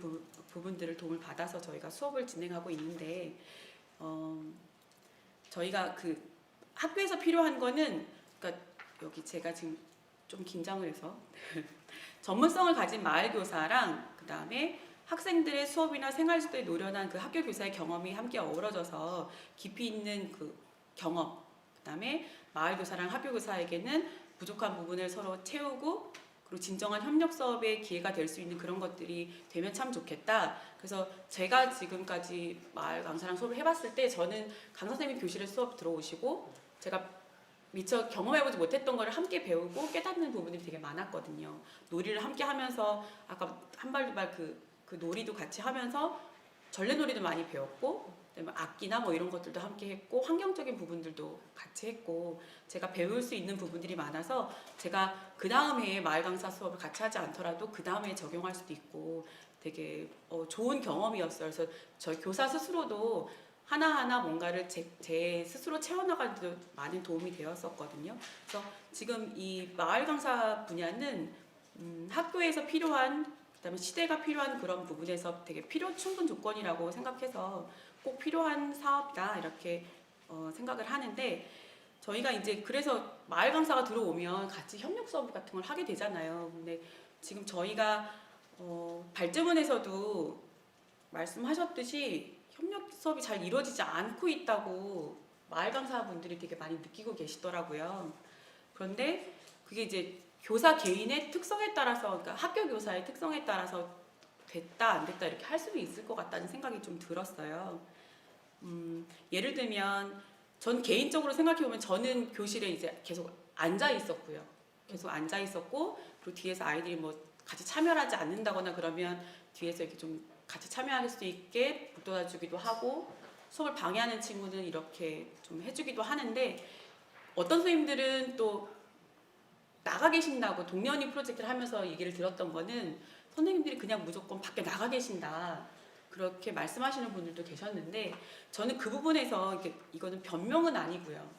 부분들을 도움을 받아서 저희가 수업을 진행하고 있는데 저희가 그 학교에서 필요한 거는 그러니까 여기 제가 지금 좀 긴장을 해서 전문성을 가진 마을교사랑 그 다음에 학생들의 수업이나 생활 속에 노련한 그 학교 교사의 경험이 함께 어우러져서 깊이 있는 그 경험 그 다음에 마을교사랑 학교교사에게는 부족한 부분을 서로 채우고 그리고 진정한 협력 수업의 기회가 될 수 있는 그런 것들이 되면 참 좋겠다. 그래서 제가 지금까지 마을 강사랑 수업을 해봤을 때 저는 강사 선생님이 교실에 수업 들어오시고 제가 미처 경험해보지 못했던 거를 함께 배우고 깨닫는 부분들이 되게 많았거든요. 놀이를 함께 하면서 아까 한 발 두 발 그 놀이도 같이 하면서 전래놀이도 많이 배웠고 그다음에 악기나 뭐 이런 것들도 함께 했고 환경적인 부분들도 같이 했고 제가 배울 수 있는 부분들이 많아서 제가 그 다음 해에 마을 강사 수업을 같이 하지 않더라도 그 다음 해에 적용할 수도 있고 되게 좋은 경험이었어요. 그래서 저희 교사 스스로도 하나하나 뭔가를 제 스스로 채워나가는 데 많은 도움이 되었었거든요. 그래서 지금 이 마을 강사 분야는 학교에서 필요한 그다음에 시대가 필요한 그런 부분에서 되게 필요 충분 조건이라고 생각해서 꼭 필요한 사업이다 이렇게 생각을 하는데 저희가 이제 그래서 마을 강사가 들어오면 같이 협력 수업 같은 걸 하게 되잖아요. 근데 지금 저희가 발제문에서도 말씀하셨듯이 협력 수업이 잘 이루어지지 않고 있다고 마을 강사분들이 되게 많이 느끼고 계시더라고요. 그런데 그게 이제 교사 개인의 특성에 따라서 그러니까 학교 교사의 특성에 따라서 됐다 안 됐다 이렇게 할 수도 있을 것 같다는 생각이 좀 들었어요. 예를 들면 전 개인적으로 생각해 보면 저는 교실에 이제 계속 앉아 있었고요. 계속 앉아 있었고 그리고 뒤에서 아이들이 뭐 같이 참여하지 않는다거나 그러면 뒤에서 이렇게 좀 같이 참여할 수 있게 북돋아주기도 하고 수업을 방해하는 친구는 이렇게 좀 해주기도 하는데 어떤 선생님들은 또 나가 계신다고 동료연이 프로젝트를 하면서 얘기를 들었던 거는 선생님들이 그냥 무조건 밖에 나가 계신다 그렇게 말씀하시는 분들도 계셨는데 저는 그 부분에서 이거는 변명은 아니고요.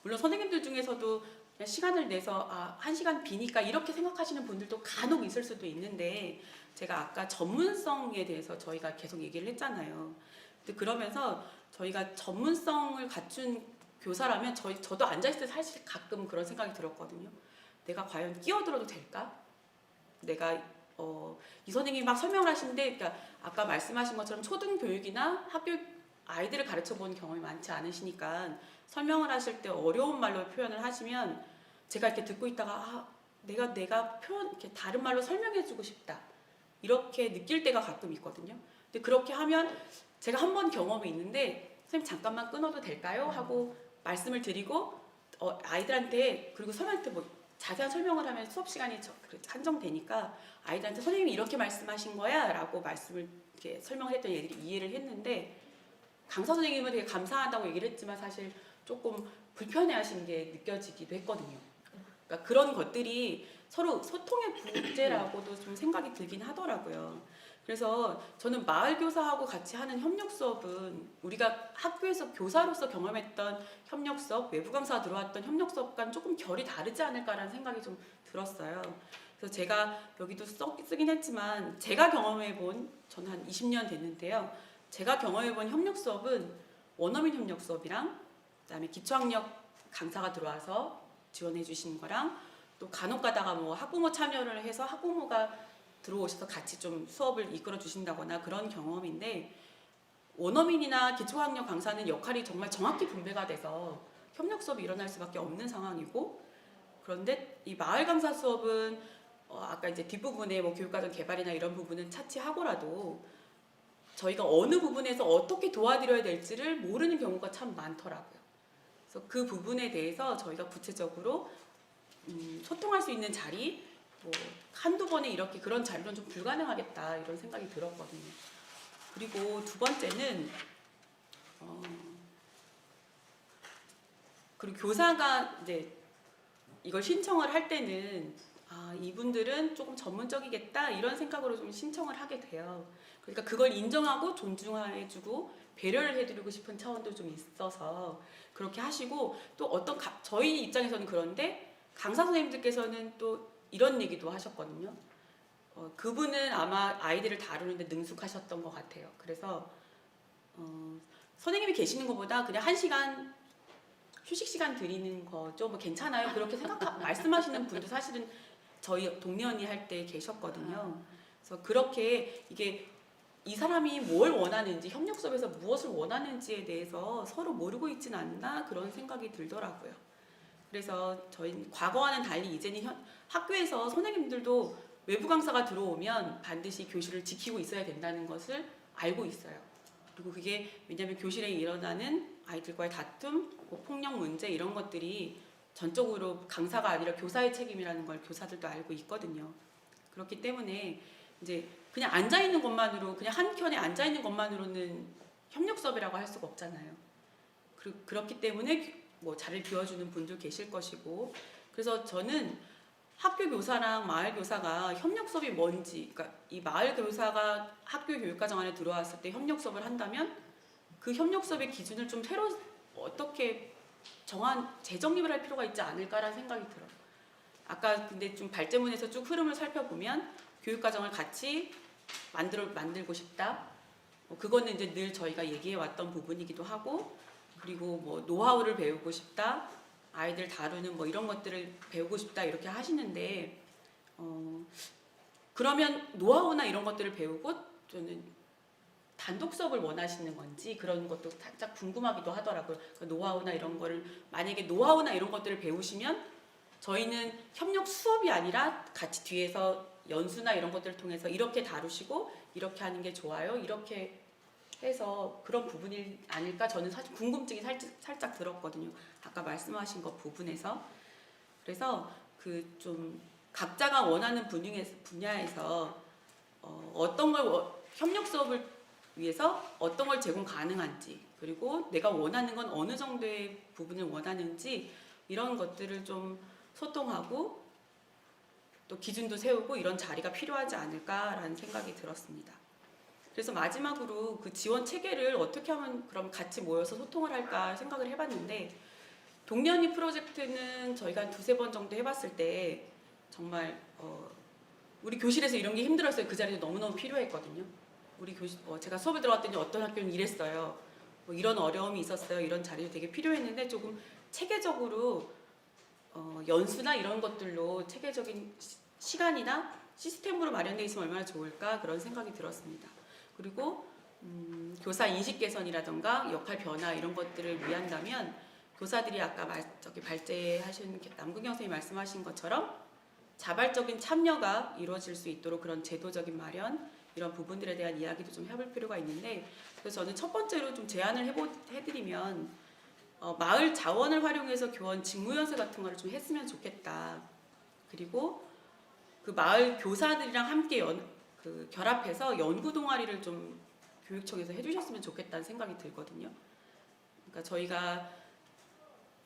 물론 선생님들 중에서도 그냥 시간을 내서 1시간 비니까 이렇게 생각하시는 분들도 간혹 있을 수도 있는데 제가 아까 전문성에 대해서 저희가 계속 얘기를 했잖아요. 근데 그러면서 저희가 전문성을 갖춘 교사라면 저도 앉아있을 때 사실 가끔 그런 생각이 들었거든요. 내가 과연 끼어들어도 될까? 내가 이 선생님이 막 설명을 하시는데 그러니까 아까 말씀하신 것처럼 초등교육이나 학교 아이들을 가르쳐 본 경험이 많지 않으시니까 설명을 하실 때 어려운 말로 표현을 하시면 제가 이렇게 듣고 있다가 내가 표현 이렇게 다른 말로 설명해 주고 싶다. 이렇게 느낄 때가 가끔 있거든요. 근데 그렇게 하면 제가 한 번 경험이 있는데 선생님 잠깐만 끊어도 될까요? 하고 말씀을 드리고 아이들한테 그리고 선생님한테 뭐 자세한 설명을 하면 수업 시간이 한정되니까 아이들한테 선생님이 이렇게 말씀하신 거야 라고 말씀을 이렇게 설명을 했더니 애들이 이해를 했는데 강사 선생님은 되게 감사하다고 얘기를 했지만 사실 조금 불편해하신 게 느껴지기도 했거든요. 그러니까 그런 것들이 서로 소통의 부재라고도 좀 생각이 들긴 하더라고요. 그래서 저는 마을 교사하고 같이 하는 협력 수업은 우리가 학교에서 교사로서 경험했던 협력 수업, 외부 강사가 들어왔던 협력 수업과는 조금 결이 다르지 않을까라는 생각이 좀 들었어요. 그래서 제가 여기도 쓰긴 했지만 제가 경험해본 저는 한 20년 됐는데요. 제가 경험해본 협력 수업은 원어민 협력 수업이랑 그다음에 기초학력 강사가 들어와서 지원해 주신 거랑 또 간혹 가다가 뭐 학부모 참여를 해서 학부모가 들어오셔서 같이 좀 수업을 이끌어 주신다거나 그런 경험인데 원어민이나 기초학력 강사는 역할이 정말 정확히 분배가 돼서 협력 수업이 일어날 수밖에 없는 상황이고 그런데 이 마을 강사 수업은 아까 이제 뒷부분에 뭐 교육과정 개발이나 이런 부분은 차치하고라도 저희가 어느 부분에서 어떻게 도와드려야 될지를 모르는 경우가 참 많더라고요. 그래서 그 부분에 대해서 저희가 구체적으로 소통할 수 있는 자리, 뭐 한두 번에 이렇게 그런 자리로는 좀 불가능하겠다 이런 생각이 들었거든요. 그리고 두 번째는 그리고 교사가 이제 이걸 신청을 할 때는 이분들은 조금 전문적이겠다 이런 생각으로 좀 신청을 하게 돼요. 그러니까 그걸 인정하고 존중해주고 배려를 해드리고 싶은 차원도 좀 있어서 그렇게 하시고, 또 저희 입장에서는 그런데 강사 선생님들께서는 또 이런 얘기도 하셨거든요. 그분은 아마 아이들을 다루는데 능숙하셨던 것 같아요. 그래서 선생님이 계시는 것보다 그냥 1시간 휴식 시간 드리는 거죠. 뭐 괜찮아요. 그렇게 말씀하시는 분도 사실은 저희 동년이 할 때 계셨거든요. 그래서 그렇게 이게 이 사람이 뭘 원하는지, 협력 수업에서 무엇을 원하는지에 대해서 서로 모르고 있지는 않나 그런 생각이 들더라고요. 그래서 저희 과거와는 달리 이제는 학교에서 선생님들도 외부 강사가 들어오면 반드시 교실을 지키고 있어야 된다는 것을 알고 있어요. 그리고 그게 왜냐하면 교실에 일어나는 아이들과의 다툼, 뭐 폭력 문제 이런 것들이 전적으로 강사가 아니라 교사의 책임이라는 걸 교사들도 알고 있거든요. 그렇기 때문에 이제 그냥 앉아 있는 것만으로, 그냥 한 켠에 앉아 있는 것만으로는 협력 수업이라고 할 수가 없잖아요. 그렇기 때문에 뭐 자리를 비워주는 분들 계실 것이고, 그래서 저는 학교 교사랑 마을 교사가 협력 수업이 뭔지, 그러니까 이 마을 교사가 학교 교육과정 안에 들어왔을 때 협력 수업을 한다면 그 협력 수업의 기준을 좀 새로 어떻게 재정립을 할 필요가 있지 않을까라는 생각이 들어요. 아까 근데 좀 발제문에서 쭉 흐름을 살펴보면 교육과정을 같이 만들고 싶다. 그거는 이제 늘 저희가 얘기해 왔던 부분이기도 하고, 그리고 뭐 노하우를 배우고 싶다, 아이들 다루는 뭐 이런 것들을 배우고 싶다 이렇게 하시는데, 그러면 노하우나 이런 것들을 배우고 저는 단독 수업을 원하시는 건지 그런 것도 살짝 궁금하기도 하더라고요. 그 노하우나 이런 거를, 만약에 노하우나 이런 것들을 배우시면 저희는 협력 수업이 아니라 같이 뒤에서 연수나 이런 것들을 통해서 이렇게 다루시고 이렇게 하는 게 좋아요, 이렇게 해서 그런 부분이 아닐까, 저는 사실 궁금증이 살짝 들었거든요. 아까 말씀하신 것 부분에서. 그래서 그 좀 각자가 원하는 분야에서 어떤 걸 협력 수업을 위해서 어떤 걸 제공 가능한지, 그리고 내가 원하는 건 어느 정도의 부분을 원하는지 이런 것들을 좀 소통하고 또 기준도 세우고 이런 자리가 필요하지 않을까라는 생각이 들었습니다. 그래서 마지막으로 그 지원 체계를 어떻게 하면 그럼 같이 모여서 소통을 할까 생각을 해봤는데, 동년이 프로젝트는 저희가 한 2-3번 정도 해봤을 때 정말 우리 교실에서 이런 게 힘들었어요. 그 자리도 너무너무 필요했거든요. 우리 교실 제가 수업에 들어갔더니 어떤 학교는 이랬어요. 뭐 이런 어려움이 있었어요. 이런 자리도 되게 필요했는데 조금 체계적으로 연수나 이런 것들로 체계적인 시간이나 시스템으로 마련되어 있으면 얼마나 좋을까 그런 생각이 들었습니다. 그리고 교사 인식 개선이라던가 역할 변화 이런 것들을 위한다면 교사들이 아까 발제하신 남궁경 선생님이 말씀하신 것처럼 자발적인 참여가 이루어질 수 있도록 그런 제도적인 마련 이런 부분들에 대한 이야기도 좀 해볼 필요가 있는데, 그래서 저는 첫 번째로 좀 제안을 해드리면 마을 자원을 활용해서 교원 직무연수 같은 거를 좀 했으면 좋겠다. 그리고 그 마을 교사들이랑 함께 결합해서 연구 동아리를 좀 교육청에서 해주셨으면 좋겠다는 생각이 들거든요. 그러니까 저희가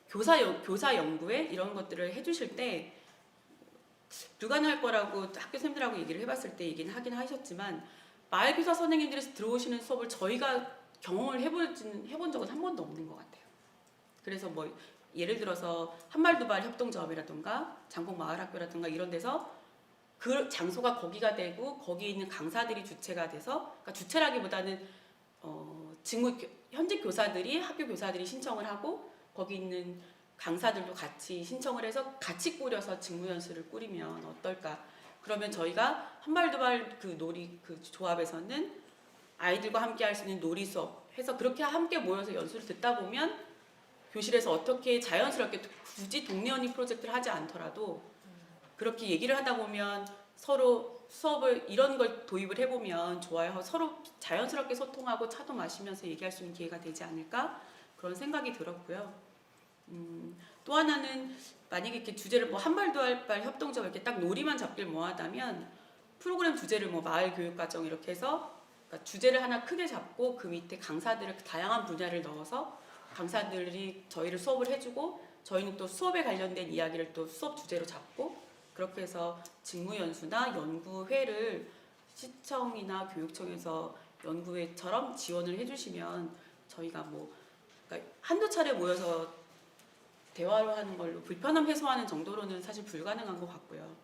교사 연구에 이런 것들을 해주실 때 불가능할 거라고 학교 선생님들하고 얘기를 해봤을 때 얘기는 하긴 하셨지만, 마을 교사 선생님들이 들어오시는 수업을 저희가 경험을 해본 적은 한 번도 없는 것 같아요. 그래서 뭐 예를 들어서 한말두발 협동조합이라든가 장곡마을학교라든가 이런 데서 그 장소가 거기가 되고 거기 있는 강사들이 주체가 돼서, 그러니까 주체라기보다는 현직 교사들이 학교 교사들이 신청을 하고 거기 있는 강사들도 같이 신청을 해서 같이 꾸려서 직무연수를 꾸리면 어떨까? 그러면 저희가 한발두발 그 조합에서는 아이들과 함께 할 수 있는 놀이 수업 해서 그렇게 함께 모여서 연수를 듣다 보면 교실에서 어떻게 자연스럽게 굳이 동네언니 프로젝트를 하지 않더라도 그렇게 얘기를 하다 보면 서로 수업을 이런 걸 도입을 해보면 좋아요. 서로 자연스럽게 소통하고 차도 마시면서 얘기할 수 있는 기회가 되지 않을까? 그런 생각이 들었고요. 또 하나는 만약에 이렇게 주제를 뭐 한 발 두 발 협동적으로 이렇게 딱 놀이만 잡길 뭐하다면 프로그램 주제를 뭐 마을 교육 과정 이렇게 해서 그러니까 주제를 하나 크게 잡고 그 밑에 강사들을 다양한 분야를 넣어서 강사들이 저희를 수업을 해주고 저희는 또 수업에 관련된 이야기를 또 수업 주제로 잡고 그렇게 해서 직무연수나 연구회를 시청이나 교육청에서 연구회처럼 지원을 해주시면 저희가 뭐 그러니까 한두 차례 모여서 대화를 하는 걸로 불편함 해소하는 정도로는 사실 불가능한 것 같고요.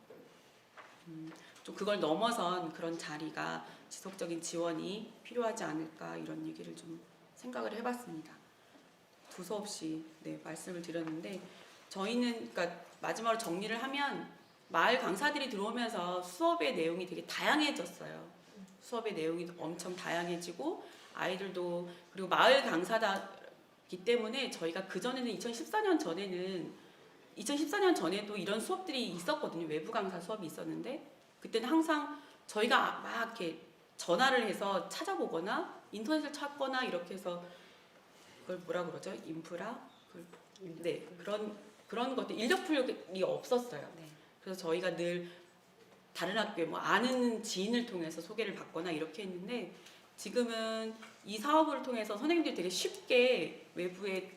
좀 그걸 넘어선 그런 자리가 지속적인 지원이 필요하지 않을까 이런 얘기를 좀 생각을 해봤습니다. 두서없이 말씀을 드렸는데 저희는 그러니까 마지막으로 정리를 하면 마을 강사들이 들어오면서 수업의 내용이 되게 다양해졌어요. 수업의 내용이 엄청 다양해지고 아이들도 그리고 마을 강사다기 때문에 저희가 그전에는 2014년 전에도 이런 수업들이 있었거든요. 외부 강사 수업이 있었는데 그때는 항상 저희가 막 이렇게 전화를 해서 찾아보거나 인터넷을 찾거나 이렇게 해서 그걸 뭐라 그러죠? 인프라? 네, 그런 것들 인력풀이 없었어요. 네. 그래서 저희가 늘 다른 학교에 뭐 아는 지인을 통해서 소개를 받거나 이렇게 했는데 지금은 이 사업을 통해서 선생님들이 되게 쉽게 외부의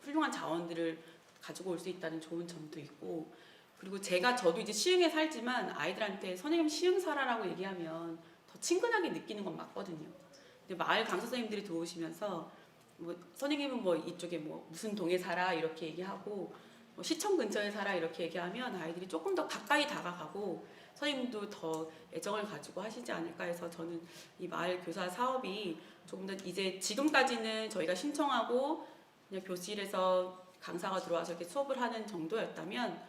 훌륭한 자원들을 가지고 올 수 있다는 좋은 점도 있고 그리고 저도 이제 시흥에 살지만 아이들한테 선생님 시흥 살아라고 얘기하면 더 친근하게 느끼는 건 맞거든요. 근데 마을 강사 선생님들이 들어오시면서 뭐 선생님은 뭐 이쪽에 뭐 무슨 동에 살아 이렇게 얘기하고 뭐 시청 근처에 살아 이렇게 얘기하면 아이들이 조금 더 가까이 다가가고 선생님도 더 애정을 가지고 하시지 않을까 해서 저는 이 마을 교사 사업이 조금 더 이제 지금까지는 저희가 신청하고 그냥 교실에서 강사가 들어와서 이렇게 수업을 하는 정도였다면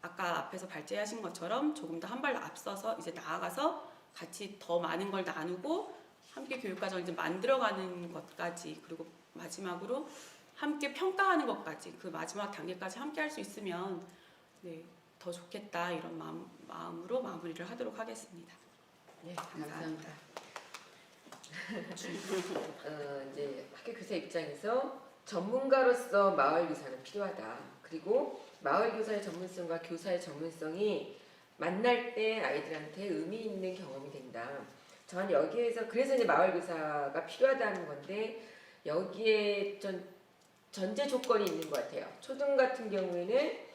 아까 앞에서 발제하신 것처럼 조금 더 한 발 앞서서 이제 나아가서 같이 더 많은 걸 나누고 함께 교육과정을 이제 만들어가는 것까지 그리고 마지막으로 함께 평가하는 것까지 그 마지막 단계까지 함께 할 수 있으면 더 좋겠다 이런 마음으로 마무리를 하도록 하겠습니다. 네, 감사합니다. 이제 학교 교사 입장에서 전문가로서 마을 교사는 필요하다. 그리고 마을 교사의 전문성과 교사의 전문성이 만날 때 아이들한테 의미 있는 경험이 된다. 저는 여기에서 그래서 이제 마을 교사가 필요하다는 건데 여기에 전제 조건이 있는 것 같아요. 초등 같은 경우에는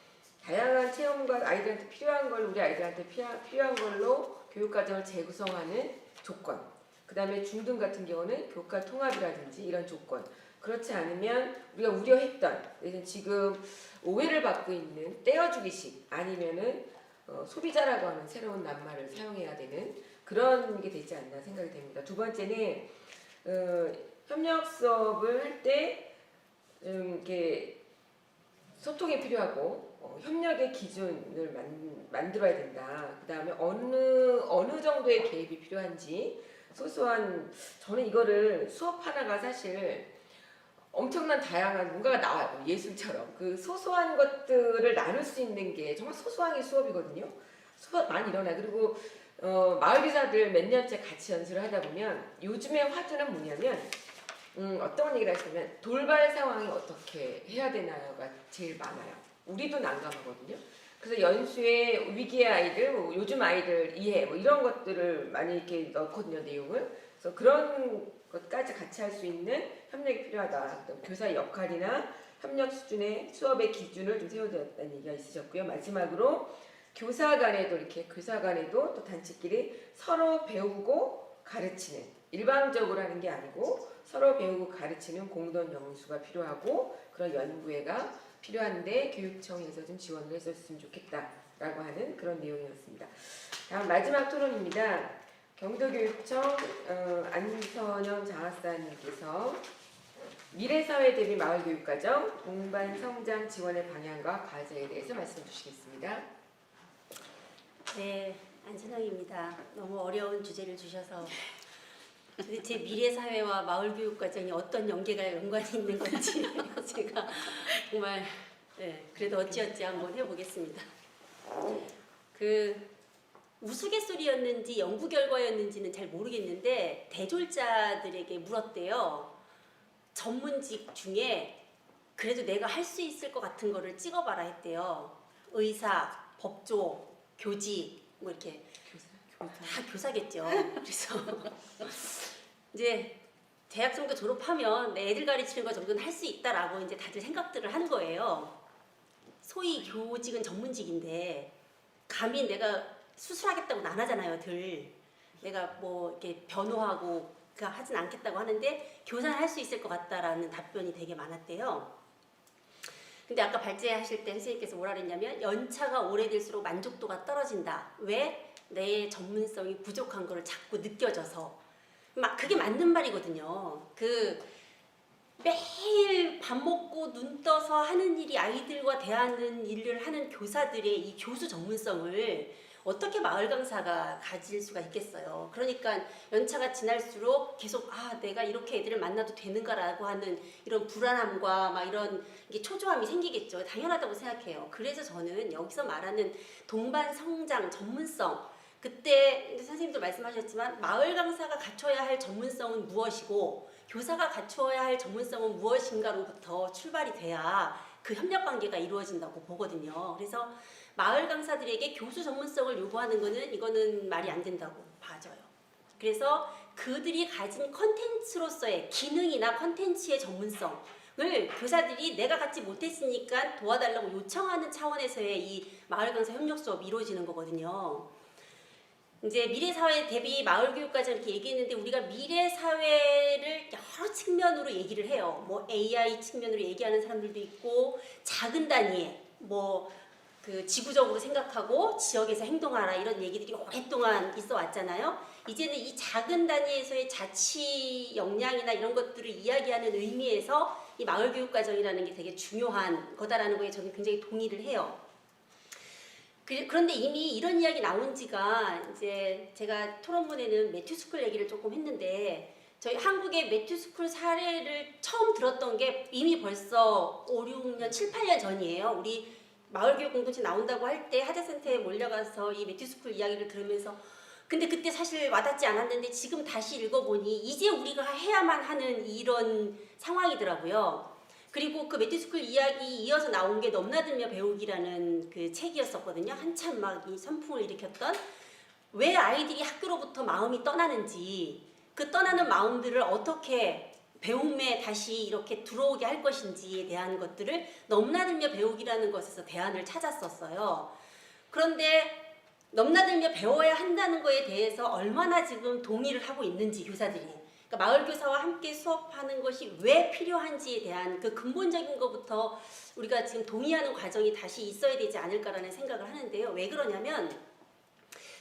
다양한 체험과 아이들한테 필요한 걸 우리 아이들한테 필요한 걸로 교육과정을 재구성하는 조건. 그 다음에 중등 같은 경우는 교과 통합이라든지 이런 조건. 그렇지 않으면 우리가 우려했던 지금 오해를 받고 있는 떼어주기식 아니면은 소비자라고 하는 새로운 낱말을 사용해야 되는 그런 게 되지 않나 생각이 됩니다. 두 번째는 협력 수업을 할 때 이렇게 소통이 필요하고 협력의 기준을 만들어야 된다. 그 다음에 어느 정도의 개입이 필요한지 소소한 저는 이거를 수업 하나가 사실 엄청난 다양한 뭔가가 나와요. 예술처럼 그 소소한 것들을 나눌 수 있는 게 정말 소소한 게 수업이거든요. 수업 많이 일어나. 그리고 마을 교사들 몇 년째 같이 연수를 하다 보면 요즘의 화두는 뭐냐면 어떤 얘기를 하시냐면 돌발 상황이 어떻게 해야 되나요가 제일 많아요. 우리도 난감하거든요. 그래서 연수에 위기의 아이들, 뭐 요즘 아이들 이해 뭐 이런 것들을 많이 이렇게 넣거든요, 내용을. 그래서 그런 것까지 같이 할 수 있는 협력이 필요하다. 교사의 역할이나 협력 수준의 수업의 기준을 좀 세워드렸다는 얘기가 있으셨고요. 마지막으로 교사 간에도 또 단체끼리 서로 배우고 가르치는 일방적으로 하는 게 아니고 서로 배우고 가르치는 공동 연수가 필요하고 그런 연구회가 필요한데 교육청에서 좀 지원을 했었으면 좋겠다라고 하는 그런 내용이었습니다. 다음 마지막 토론입니다. 경기도교육청 안선영 장학사님께서 미래사회 대비 마을교육과정 동반 성장 지원의 방향과 과제에 대해서 말씀해 주시겠습니다. 네, 안선영입니다. 너무 어려운 주제를 주셔서 도대체 미래사회와 마을교육과정이 어떤 연관이 있는 건지 제가 정말 그래도 어찌어찌 한번 해보겠습니다. 그 우스갯소리였는지 연구 결과였는지는 잘 모르겠는데 대졸자들에게 물었대요. 전문직 중에 그래도 내가 할 수 있을 것 같은 거를 찍어봐라 했대요. 의사, 법조, 교직 뭐 이렇게 다 교사겠죠. 그래서 이제 대학 정도 졸업하면 내 애들 가르치는 거 정도는 할 수 있다라고 이제 다들 생각들을 하는 거예요. 소위 교직은 전문직인데 감히 내가 수술하겠다고는 안 하잖아요. 늘 내가 뭐 이렇게 변호하고 그 하진 않겠다고 하는데 교사는 할 수 있을 것 같다라는 답변이 되게 많았대요. 근데 아까 발제하실 때 선생님께서 뭐라 그랬냐면 연차가 오래될수록 만족도가 떨어진다. 왜? 내 전문성이 부족한 거를 자꾸 느껴져서. 막 그게 맞는 말이거든요. 그 매일 밥 먹고 눈 떠서 하는 일이 아이들과 대하는 일을 하는 교사들의 이 교수 전문성을 어떻게 마을 강사가 가질 수가 있겠어요. 그러니까 연차가 지날수록 계속 내가 이렇게 애들을 만나도 되는가라고 하는 이런 불안함과 막 이런 이게 초조함이 생기겠죠. 당연하다고 생각해요. 그래서 저는 여기서 말하는 동반 성장 전문성, 그때 선생님도 말씀하셨지만 마을 강사가 갖춰야 할 전문성은 무엇이고 교사가 갖춰야 할 전문성은 무엇인가로부터 출발이 돼야 그 협력 관계가 이루어진다고 보거든요. 그래서 마을 강사들에게 교수 전문성을 요구하는 이거는 말이 안 된다고 봐져요. 그래서 그들이 가진 컨텐츠로서의 기능이나 컨텐츠의 전문성을 교사들이 내가 갖지 못했으니까 도와달라고 요청하는 차원에서의 이 마을 강사 협력 수업이 이루어지는 거거든요. 이제 미래사회 대비 마을교육까지 이렇게 얘기했는데 우리가 미래사회를 여러 측면으로 얘기를 해요. 뭐 AI 측면으로 얘기하는 사람들도 있고 작은 단위에 뭐 그 지구적으로 생각하고 지역에서 행동하라 이런 얘기들이 오랫동안 있어 왔잖아요. 이제는 이 작은 단위에서의 자치 역량이나 이런 것들을 이야기하는 의미에서 이 마을교육과정이라는 게 되게 중요한 거다라는 거에 저는 굉장히 동의를 해요. 그런데 이미 이런 이야기 나온 지가 이제 제가 토론문에는 매튜스쿨 얘기를 조금 했는데 저희 한국의 매튜스쿨 사례를 처음 들었던 게 이미 벌써 5, 6년, 7, 8년 전이에요. 우리 마을교육 공동체 나온다고 할 때 하재센터에 몰려가서 이 매튜스쿨 이야기를 들으면서 근데 그때 사실 와닿지 않았는데 지금 다시 읽어보니 이제 우리가 해야만 하는 이런 상황이더라고요. 그리고 그 매튜스쿨 이야기 이어서 나온 게 넘나들며 배우기라는 그 책이었었거든요. 한참 막 이 선풍을 일으켰던 왜 아이들이 학교로부터 마음이 떠나는지 그 떠나는 마음들을 어떻게 배움에 다시 이렇게 들어오게 할 것인지에 대한 것들을 넘나들며 배우기라는 것에서 대안을 찾았었어요. 그런데 넘나들며 배워야 한다는 거에 대해서 얼마나 지금 동의를 하고 있는지 교사들이 그러니까 마을교사와 함께 수업하는 것이 왜 필요한지에 대한 그 근본적인 것부터 우리가 지금 동의하는 과정이 다시 있어야 되지 않을까라는 생각을 하는데요. 왜 그러냐면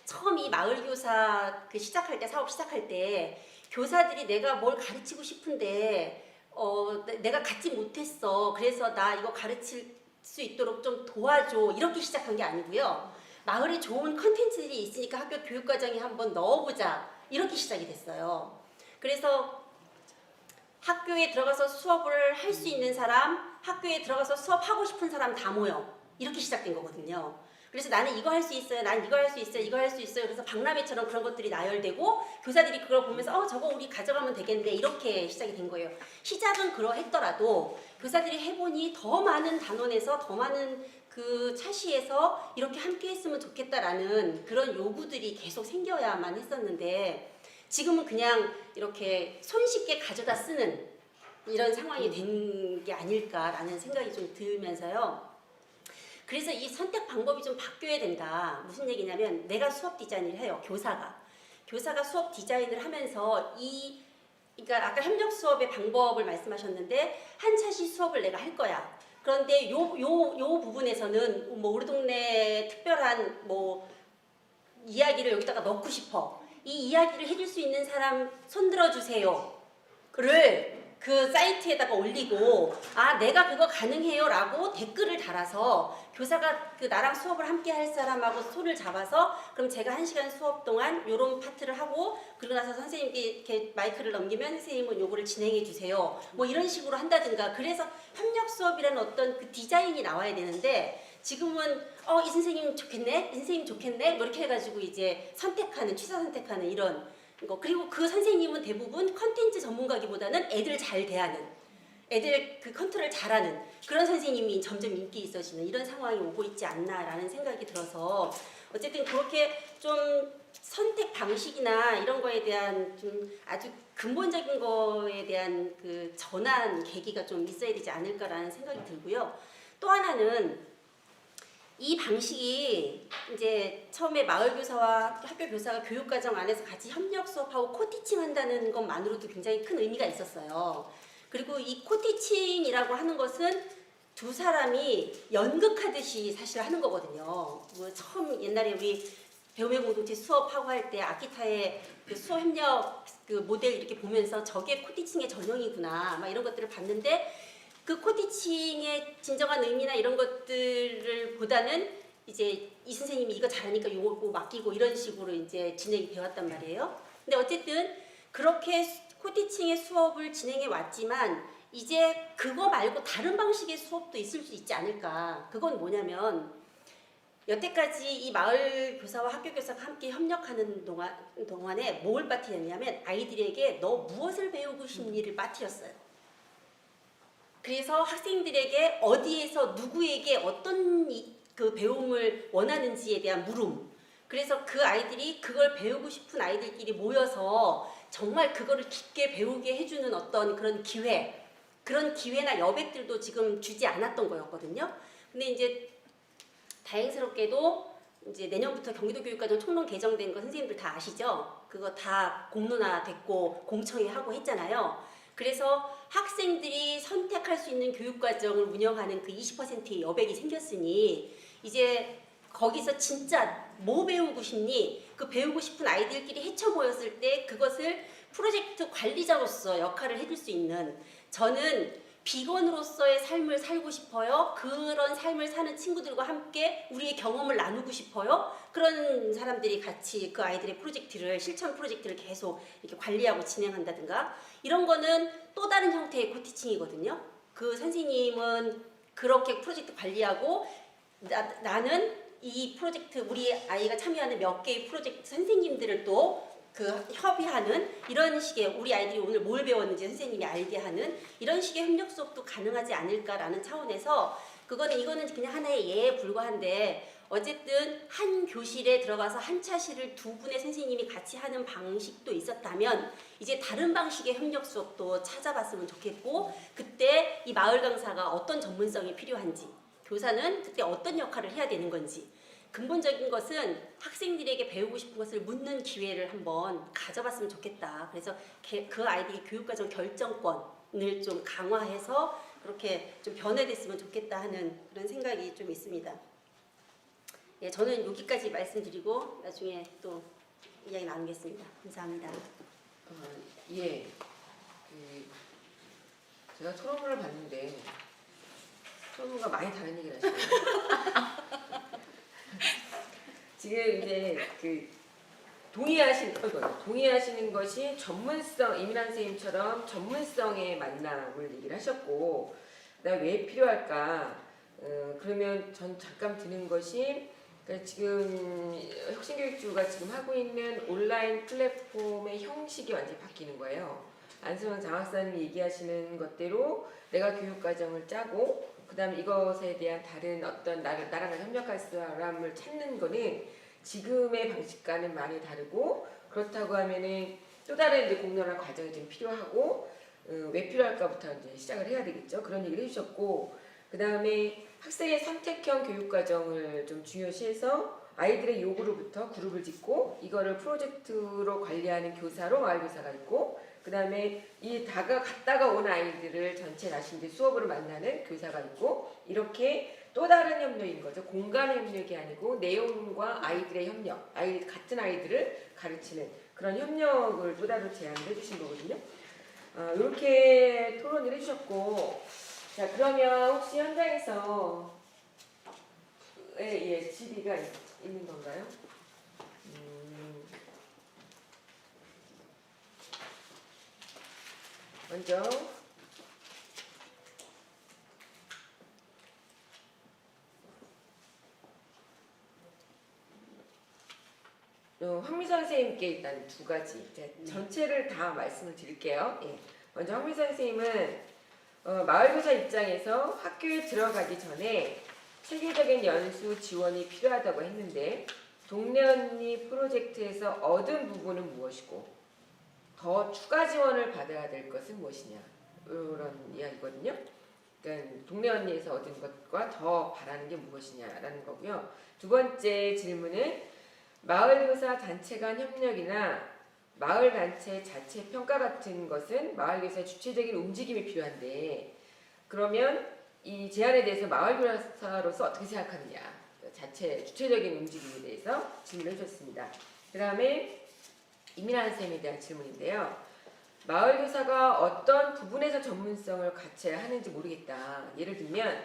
처음 이 마을교사 그 시작할 때 사업 시작할 때 교사들이 내가 뭘 가르치고 싶은데 내가 갖지 못했어. 그래서 나 이거 가르칠 수 있도록 좀 도와줘. 이렇게 시작한 게 아니고요. 마을에 좋은 컨텐츠들이 있으니까 학교 교육과정에 한번 넣어보자. 이렇게 시작이 됐어요. 그래서 학교에 들어가서 수업을 할 수 있는 사람, 학교에 들어가서 수업하고 싶은 사람 다 모여. 이렇게 시작된 거거든요. 그래서 나는 이거 할 수 있어요. 난 이거 할 수 있어요. 이거 할 수 있어요. 그래서 박람회처럼 그런 것들이 나열되고 교사들이 그걸 보면서 저거 우리 가져가면 되겠는데 이렇게 시작이 된 거예요. 시작은 그러했더라도 교사들이 해보니 더 많은 단원에서 더 많은 그 차시에서 이렇게 함께 했으면 좋겠다라는 그런 요구들이 계속 생겨야만 했었는데 지금은 그냥 이렇게 손쉽게 가져다 쓰는 이런 상황이 된 게 아닐까라는 생각이 좀 들면서요. 그래서 이 선택 방법이 좀 바뀌어야 된다. 무슨 얘기냐면 내가 수업 디자인을 해요. 교사가 수업 디자인을 하면서 그러니까 아까 협력 수업의 방법을 말씀하셨는데 한 차시 수업을 내가 할 거야. 그런데 요 부분에서는 뭐 우리 동네 특별한 뭐 이야기를 여기다가 넣고 싶어. 이 이야기를 해줄 수 있는 사람 손들어 주세요.를 그 사이트에다가 올리고 내가 그거 가능해요 라고 댓글을 달아서 교사가 그 나랑 수업을 함께 할 사람하고 손을 잡아서 그럼 제가 1시간 수업 동안 요런 파트를 하고 그러고 나서 선생님께 이렇게 마이크를 넘기면 선생님은 요거를 진행해 주세요. 뭐 이런 식으로 한다든가 그래서 협력 수업이라는 어떤 그 디자인이 나와야 되는데 지금은 이 선생님 좋겠네, 이 선생님 좋겠네 뭐 이렇게 해가지고 이제 취사 선택하는 이런 거. 그리고 그 선생님은 대부분 컨텐츠 전문가기보다는 애들 잘 대하는 애들 그 컨트롤 잘하는 그런 선생님이 점점 인기 있어지는 이런 상황이 오고 있지 않나라는 생각이 들어서 어쨌든 그렇게 좀 선택 방식이나 이런 거에 대한 좀 아주 근본적인 거에 대한 그 전환 계기가 좀 있어야 되지 않을까라는 생각이 들고요. 또 하나는 이 방식이 이제 처음에 마을 교사와 학교 교사가 교육 과정 안에서 같이 협력 수업하고 코티칭 한다는 것만으로도 굉장히 큰 의미가 있었어요. 그리고 이 코티칭이라고 하는 것은 두 사람이 연극하듯이 사실 하는 거거든요. 뭐 처음 옛날에 우리 배움의 공동체 수업하고 할 때 아키타의 그 수업 협력 그 모델 이렇게 보면서 저게 코티칭의 전형이구나 막 이런 것들을 봤는데 그 코티칭의 진정한 의미나 이런 것들을 보다는 이제 이 선생님이 이거 잘하니까 요거 맡기고 이런 식으로 이제 진행이 되었단 말이에요. 근데 어쨌든 그렇게 코티칭의 수업을 진행해 왔지만 이제 그거 말고 다른 방식의 수업도 있을 수 있지 않을까. 그건 뭐냐면 여태까지 이 마을 교사와 학교 교사가 함께 협력하는 동안에 뭘 빠뜨렸냐면 아이들에게 너 무엇을 배우고 싶니를 빠뜨렸어요. 그래서 학생들에게 어디에서 누구에게 어떤 그 배움을 원하는지에 대한 물음. 그래서 그 아이들이 그걸 배우고 싶은 아이들끼리 모여서 정말 그거를 깊게 배우게 해주는 어떤 그런 기회, 그런 기회나 여백들도 지금 주지 않았던 거였거든요. 근데 이제 다행스럽게도 이제 내년부터 경기도 교육과정 총론 개정된 거 선생님들 다 아시죠? 그거 다 공론화됐고 공청회 하고 했잖아요. 그래서 학생들이 선택할 수 있는 교육과정을 운영하는 그 20%의 여백이 생겼으니 이제 거기서 진짜 뭐 배우고 싶니? 그 배우고 싶은 아이들끼리 헤쳐 모였을 때 그것을 프로젝트 관리자로서 역할을 해줄 수 있는 저는 비건으로서의 삶을 살고 싶어요. 그런 삶을 사는 친구들과 함께 우리의 경험을 나누고 싶어요. 그런 사람들이 같이 그 아이들의 프로젝트를 실천 프로젝트를 계속 이렇게 관리하고 진행한다든가 이런 거는 또 다른 형태의 코티칭이거든요. 그 선생님은 그렇게 프로젝트 관리하고 나는 이 프로젝트 우리 아이가 참여하는 몇 개의 프로젝트 선생님들을 또 그 협의하는 이런 식의 우리 아이들이 오늘 뭘 배웠는지 선생님이 알게 하는 이런 식의 협력 수업도 가능하지 않을까라는 차원에서 이거는 그냥 하나의 예에 불과한데 어쨌든 한 교실에 들어가서 한 차실을 두 분의 선생님이 같이 하는 방식도 있었다면 이제 다른 방식의 협력 수업도 찾아봤으면 좋겠고 그때 이 마을 강사가 어떤 전문성이 필요한지 교사는 그때 어떤 역할을 해야 되는 건지 근본적인 것은 학생들에게 배우고 싶은 것을 묻는 기회를 한번 가져봤으면 좋겠다. 그래서 그 아이들이 교육과정 결정권을 좀 강화해서 그렇게 좀 변화됐으면 좋겠다 하는 그런 생각이 좀 있습니다. 예, 저는 여기까지 말씀드리고 나중에 또 이야기 나누겠습니다. 감사합니다. 예. 제가 토론을 봤는데 토론과 많이 다른 얘기를 하시네요. 지금 이제 동의하시는 것이 전문성, 이민환 선생님처럼 전문성의 만남을 얘기를 하셨고, 그다음에 왜 필요할까? 그러면 전 잠깐 드는 것이 그러니까 지금 혁신교육주가 지금 하고 있는 온라인 플랫폼의 형식이 완전히 바뀌는 거예요. 안승환 장학사님이 얘기하시는 것대로 내가 교육과정을 짜고 그 다음에 이것에 대한 다른 어떤 나랑 협력할 사람을 찾는 거는 지금의 방식과는 많이 다르고 그렇다고 하면은 또 다른 이제 공론화 과정이 좀 필요하고 왜 필요할까부터 이제 시작을 해야 되겠죠. 그런 얘기를 해주셨고 그 다음에 학생의 선택형 교육과정을 좀 중요시해서 아이들의 요구로부터 그룹을 짓고 이거를 프로젝트로 관리하는 교사로 마을교사가 있고 그 다음에 이 갔다가 온 아이들을 전체 다시 이제 수업으로 만나는 교사가 있고 이렇게 또 다른 협력인 거죠. 공간의 협력이 아니고 내용과 아이들의 협력, 같은 아이들을 가르치는 그런 협력을 또 다른 제안을 해주신 거거든요. 이렇게 토론을 해주셨고 자 그러면 혹시 현장에서 질의가 있는 건가요? 먼저 황미선 선생님께 일단 두 가지 전체를 다 말씀을 드릴게요. 예. 먼저 황미선 선생님은 마을교사 입장에서 학교에 들어가기 전에 체계적인 연수 지원이 필요하다고 했는데 동네 언니 프로젝트에서 얻은 부분은 무엇이고 더 추가 지원을 받아야 될 것은 무엇이냐 이런 이야기거든요. 그러니까 동네 언니에서 얻은 것과 더 바라는 게 무엇이냐라는 거고요. 두 번째 질문은 마을교사 단체 간 협력이나 마을단체 자체 평가 같은 것은 마을교사의 주체적인 움직임이 필요한데 그러면 이 제안에 대해서 마을교사로서 어떻게 생각하느냐 자체 주체적인 움직임에 대해서 질문을 해줬습니다. 그 다음에 이민아 선생님에 대한 질문인데요. 마을교사가 어떤 부분에서 전문성을 갖춰야 하는지 모르겠다. 예를 들면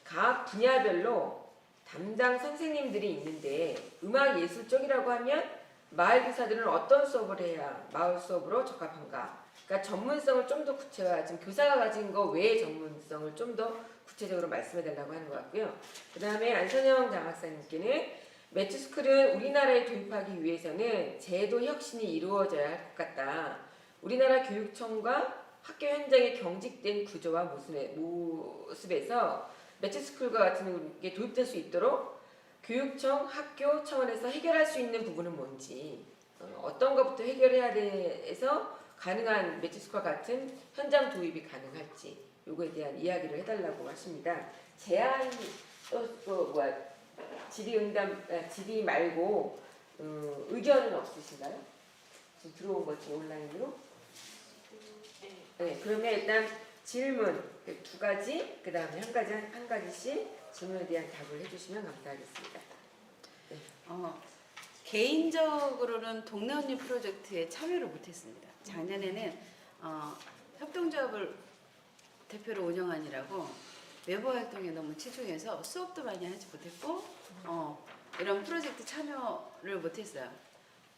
각 분야별로 담당 선생님들이 있는데 음악 예술 쪽이라고 하면 마을 교사들은 어떤 수업을 해야 마을 수업으로 적합한가? 그러니까 전문성을 좀 더 구체화, 지금 교사가 가진 거 외의 전문성을 좀 더 구체적으로 말씀해 달라고 하는 것 같고요. 그 다음에 안선영 장학사님께는 매튜스쿨을 우리나라에 도입하기 위해서는 제도 혁신이 이루어져야 할 것 같다. 우리나라 교육청과 학교 현장의 경직된 구조와 모습에서 매튜스쿨과 같은 게 도입될 수 있도록 교육청, 학교 차원에서 해결할 수 있는 부분은 뭔지 어떤 것부터 해결해야 돼서 가능한 매튜스쿨과 같은 현장 도입이 가능할지 요거에 대한 이야기를 해달라고 하십니다. 제안 질의 말고 의견은 없으신가요? 지금 들어온 것 중에 온라인으로? 네, 그러면 일단 질문 두 가지, 그 다음에 한 가지씩 질문에 대한 답을 해주시면 감사하겠습니다. 개인적으로는 동네 언니 프로젝트에 참여를 못했습니다. 작년에는 협동조합을 대표로 운영하느라고 외부 활동에 너무 치중해서 수업도 많이 하지 못했고 이런 프로젝트 참여를 못했어요.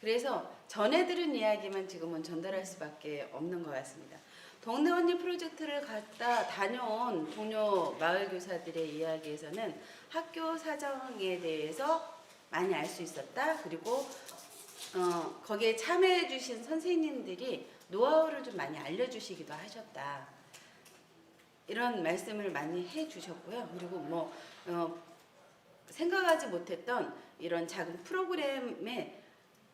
그래서 전해 들은 이야기만 지금은 전달할 수밖에 없는 것 같습니다. 동네 언니 프로젝트를 갔다 다녀온 동료 마을 교사들의 이야기에서는 학교 사정에 대해서 많이 알 수 있었다. 그리고 거기에 참여해 주신 선생님들이 노하우를 좀 많이 알려주시기도 하셨다. 이런 말씀을 많이 해 주셨고요. 그리고 생각하지 못했던 이런 작은 프로그램에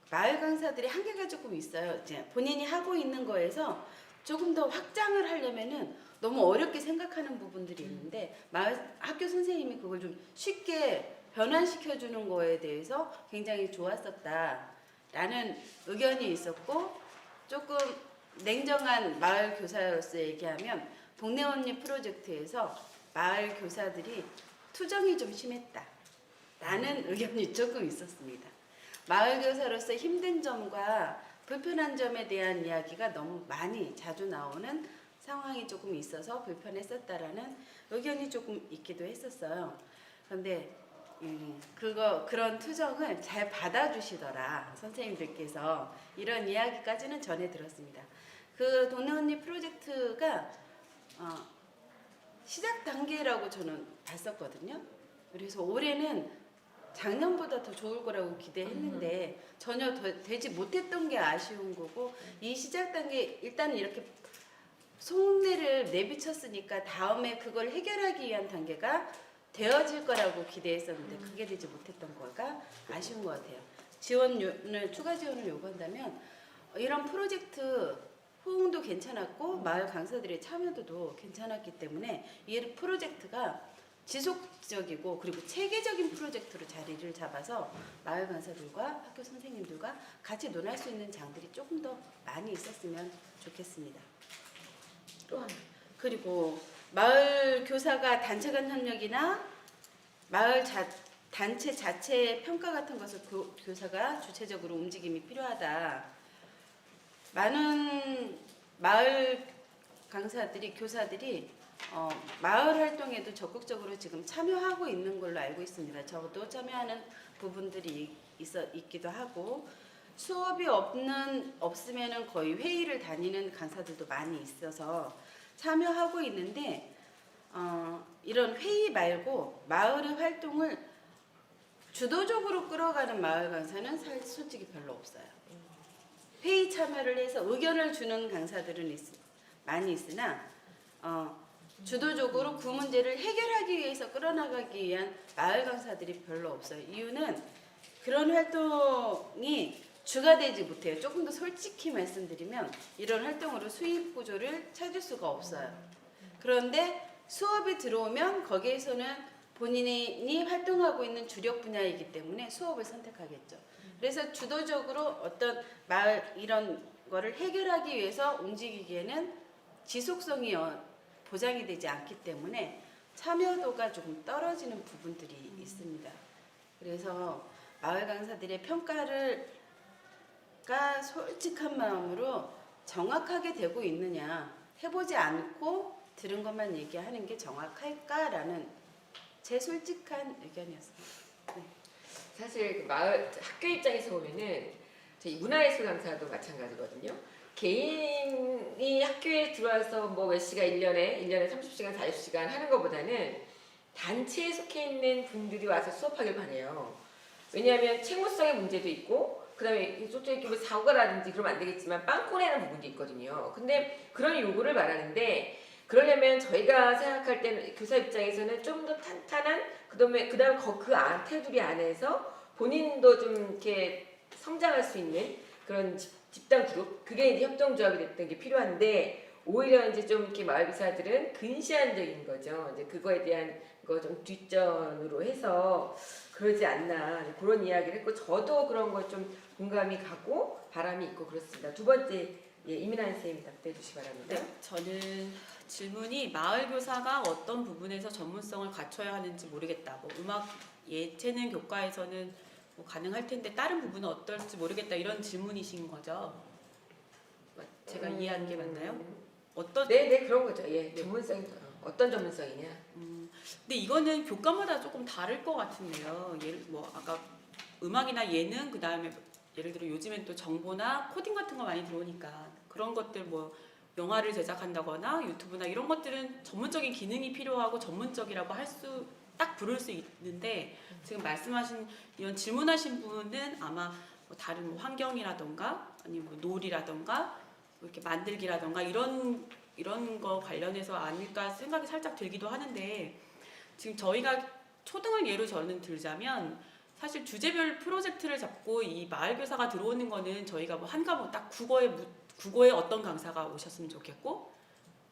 마을 강사들이 한계가 조금 있어요. 이제 본인이 하고 있는 거에서 조금 더 확장을 하려면은 너무 어렵게 생각하는 부분들이 있는데 학교 선생님이 그걸 좀 쉽게 변환시켜 주는 거에 대해서 굉장히 좋았었다라는 의견이 있었고, 조금 냉정한 마을 교사로서 얘기하면 동네 언니 프로젝트에서 마을 교사들이 투정이 좀 심했다라는 의견이 조금 있었습니다. 마을 교사로서 힘든 점과 불편한 점에 대한 이야기가 너무 많이 자주 나오는 상황이 조금 있어서 불편했었다라는 의견이 조금 있기도 했었어요. 그런데 그런 투정을 잘 받아주시더라 선생님들께서, 이런 이야기까지는 전해 들었습니다. 그 동네 언니 프로젝트가 시작 단계라고 저는 봤었거든요. 그래서 올해는 작년보다 더 좋을 거라고 기대했는데 전혀 되지 못했던 게 아쉬운 거고, 이 시작 단계 일단 이렇게 속내를 내비쳤으니까 다음에 그걸 해결하기 위한 단계가 되어질 거라고 기대했었는데 그게 되지 못했던 거가 아쉬운 것 같아요. 추가 지원을 요구한다면 이런 프로젝트 호응도 괜찮았고 마을 강사들의 참여도도 괜찮았기 때문에 이 프로젝트가 지속적이고 그리고 체계적인 프로젝트로 자리를 잡아서 마을 강사들과 학교 선생님들과 같이 논할 수 있는 장들이 조금 더 많이 있었으면 좋겠습니다. 또 하나, 그리고 마을 교사가 단체 간 협력이나 마을 단체 자체의 평가 같은 것을 교사가 주체적으로 움직임이 필요하다. 많은 마을 강사들이, 교사들이 마을 활동에도 적극적으로 지금 참여하고 있는 걸로 알고 있습니다. 저도 참여하는 부분들이 있기도 하고, 수업이 없으면은 거의 회의를 다니는 강사들도 많이 있어서 참여하고 있는데, 이런 회의 말고 마을의 활동을 주도적으로 끌어가는 마을 강사는 솔직히 별로 없어요. 회의 참여를 해서 의견을 주는 강사들은 많이 있으나 주도적으로 그 문제를 해결하기 위해서 끌어나가기 위한 마을 강사들이 별로 없어요. 이유는 그런 활동이 주가 되지 못해요. 조금 더 솔직히 말씀드리면 이런 활동으로 수입 구조를 찾을 수가 없어요. 그런데 수업이 들어오면 거기에서는 본인이 활동하고 있는 주력 분야이기 때문에 수업을 선택하겠죠. 그래서 주도적으로 어떤 마을 이런 거를 해결하기 위해서 움직이기에는 지속성이 보장이 되지 않기 때문에 참여도가 조금 떨어지는 부분들이 있습니다. 그래서 마을 강사들의 평가가 솔직한 마음으로 정확하게 되고 있느냐, 해보지 않고 들은 것만 얘기하는 게 정확할까라는 제 솔직한 의견이었습니다. 네. 사실 그 마을 학교 입장에서 보면은 저희 문화예술 강사도 마찬가지거든요. 개인이 학교에 들어와서 뭐 몇 시간 1년에 30시간 40시간 하는 것보다는 단체에 속해 있는 분들이 와서 수업하길 바래요. 왜냐하면 책무성의 문제도 있고 그다음에 솔직히 뭐 사고가 나든지 그러면 안 되겠지만 빵꾸 내는 부분도 있거든요. 근데 그런 요구를 말하는데 그러려면 저희가 생각할 때는 교사 입장에서는 좀 더 탄탄한 그다음 그 테두리 안에서 본인도 좀 이렇게 성장할 수 있는 그런 집단 그룹 그게 이제 협동조합이 됐던 게 필요한데 오히려 이제 좀 이렇게 마을 기사들은 근시안적인 거죠. 이제 그거에 대한 거 좀 뒷전으로 해서 그러지 않나 그런 이야기를 했고 저도 그런 거 좀 공감이 가고 바람이 있고 그렇습니다. 두 번째 이민아 선생님이 답해 주시기 바랍니다. 네, 저는 질문이 마을 교사가 어떤 부분에서 전문성을 갖춰야 하는지 모르겠다. 뭐 음악 예체능 교과에서는 뭐 가능할 텐데 다른 부분은 어떨지 모르겠다 이런 질문이신 거죠. 제가 이해한 게 맞나요? 어떤 네네 그런 거죠. 예, 전문성이 어떤 전문성이냐. 근데 이거는 교과마다 조금 다를 것 같은데요. 예를 뭐 아까 음악이나 예능 그다음에 예를 들어 요즘엔 또 정보나 코딩 같은 거 많이 들어오니까 그런 것들 뭐 영화를 제작한다거나 유튜브나 이런 것들은 전문적인 기능이 필요하고 전문적이라고 할 수 딱 부를 수 있는데 지금 말씀하신 이런 질문하신 분은 아마 뭐 다른 뭐 환경이라던가 아니면 뭐 놀이라던가 뭐 이렇게 만들기라던가 이런 거 관련해서 아닐까 생각이 살짝 들기도 하는데 지금 저희가 초등을 예로 저는 들자면 사실 주제별 프로젝트를 잡고 이 마을 교사가 들어오는 거는 저희가 뭐 한 과목 딱 국어에 어떤 강사가 오셨으면 좋겠고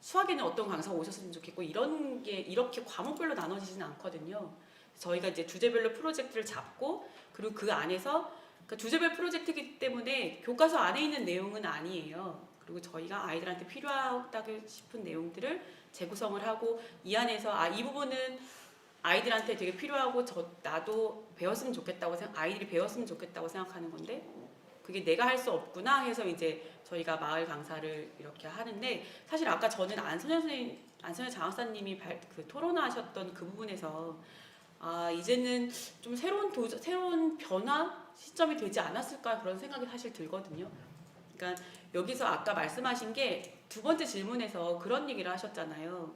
수학에는 어떤 강사가 오셨으면 좋겠고 이런 게 이렇게 과목별로 나눠지지는 않거든요. 저희가 이제 주제별로 프로젝트를 잡고 그리고 그 안에서 그러니까 주제별 프로젝트이기 때문에 교과서 안에 있는 내용은 아니에요. 그리고 저희가 아이들한테 필요하다고 싶은 내용들을 재구성을 하고 이 안에서 이 부분은 아이들한테 되게 필요하고 나도 배웠으면 좋겠다고 아이들이 배웠으면 좋겠다고 생각하는 건데 그게 내가 할 수 없구나 해서 이제 저희가 마을 강사를 이렇게 하는데 사실 아까 저는 안선현 장학사님이 그 토론하셨던 그 부분에서 이제는 좀 새로운 변화 시점이 되지 않았을까 그런 생각이 사실 들거든요. 그러니까 여기서 아까 말씀하신 게 두 번째 질문에서 그런 얘기를 하셨잖아요.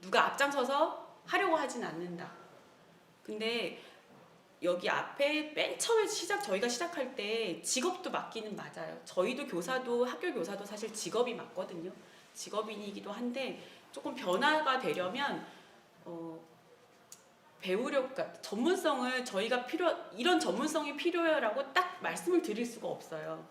누가 앞장서서 하려고 하진 않는다. 근데 여기 앞에 맨 처음에 저희가 시작할 때 직업도 맞기는 맞아요. 저희도 학교 교사도 사실 직업이 맞거든요. 직업인이기도 한데 조금 변화가 되려면 그러니까 전문성을 저희가 이런 전문성이 필요해라고 딱 말씀을 드릴 수가 없어요.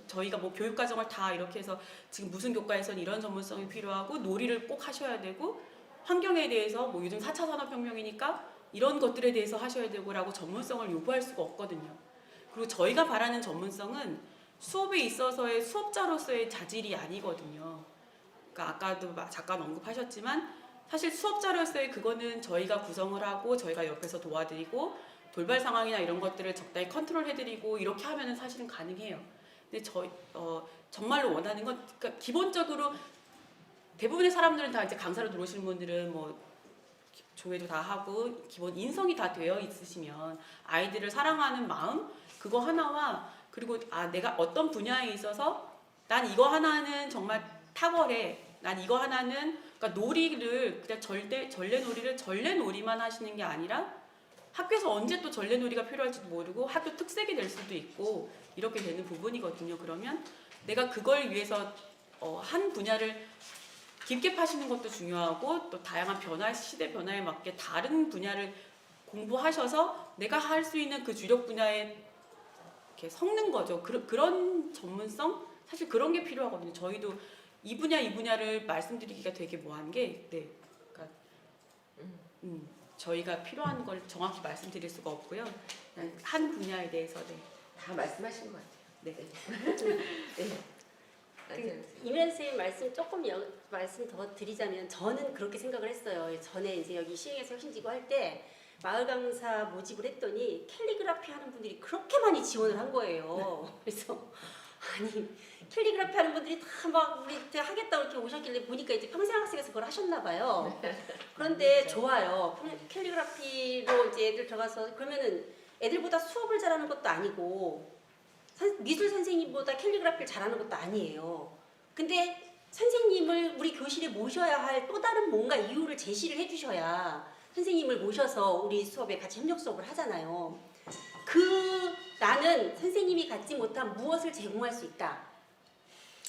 저희가 뭐 교육과정을 다 이렇게 해서 지금 무슨 교과에서는 이런 전문성이 필요하고 놀이를 꼭 하셔야 되고 환경에 대해서 뭐 요즘 4차 산업혁명이니까 이런 것들에 대해서 하셔야 되고라고 전문성을 요구할 수가 없거든요. 그리고 저희가 바라는 전문성은 수업에 있어서의 수업자로서의 자질이 아니거든요. 그러니까 아까도 잠깐 언급하셨지만 사실 수업자로서의 그거는 저희가 구성을 하고 저희가 옆에서 도와드리고 돌발 상황이나 이런 것들을 적당히 컨트롤해드리고 이렇게 하면은 사실은 가능해요. 근데 정말로 원하는 건 그러니까 기본적으로 대부분의 사람들은 다 이제 강사로 들어오시는 분들은 뭐 조회도 다 하고 기본 인성이 다 되어 있으시면 아이들을 사랑하는 마음 그거 하나와 그리고 내가 어떤 분야에 있어서 난 이거 하나는 정말 탁월해. 난 이거 하나는 그러니까 놀이를 그냥 전래놀이를 전래놀이만 하시는 게 아니라 학교에서 언제 또 전래놀이가 필요할지도 모르고 학교 특색이 될 수도 있고 이렇게 되는 부분이거든요. 그러면 내가 그걸 위해서 한 분야를 깊게 파시는 것도 중요하고 또 다양한 변화, 시대 변화에 맞게 다른 분야를 공부하셔서 내가 할 수 있는 그 주력 분야에 이렇게 섞는 거죠. 그런 전문성? 사실 그런 게 필요하거든요. 저희도 이 분야를 말씀드리기가 되게 뭐한 게, 네, 그러니까 저희가 필요한 걸 정확히 말씀드릴 수가 없고요. 그냥 한 분야에 대해서 네. 다 말씀하신 것 같아요. 네. 네. 이면 선생님 말씀 조금 말씀 더 드리자면 저는 그렇게 생각을 했어요. 전에 이제 여기 시행에서 혁신지구 할 때 마을 강사 모집을 했더니 캘리그라피 하는 분들이 그렇게 많이 지원을 한 거예요. 그래서 아니 캘리그라피 하는 분들이 다 막 우리 하겠다고 이렇게 오셨길래 보니까 이제 평생학생에서 그걸 하셨나 봐요. 그런데 좋아요. 캘리그라피로 이제 애들 들어가서 그러면은 애들보다 수업을 잘하는 것도 아니고 미술 선생님보다 캘리그라피를 잘하는 것도 아니에요. 근데 선생님을 우리 교실에 모셔야 할 또 다른 뭔가 이유를 제시를 해주셔야 선생님을 모셔서 우리 수업에 같이 협력 수업을 하잖아요. 나는 선생님이 갖지 못한 무엇을 제공할 수 있다.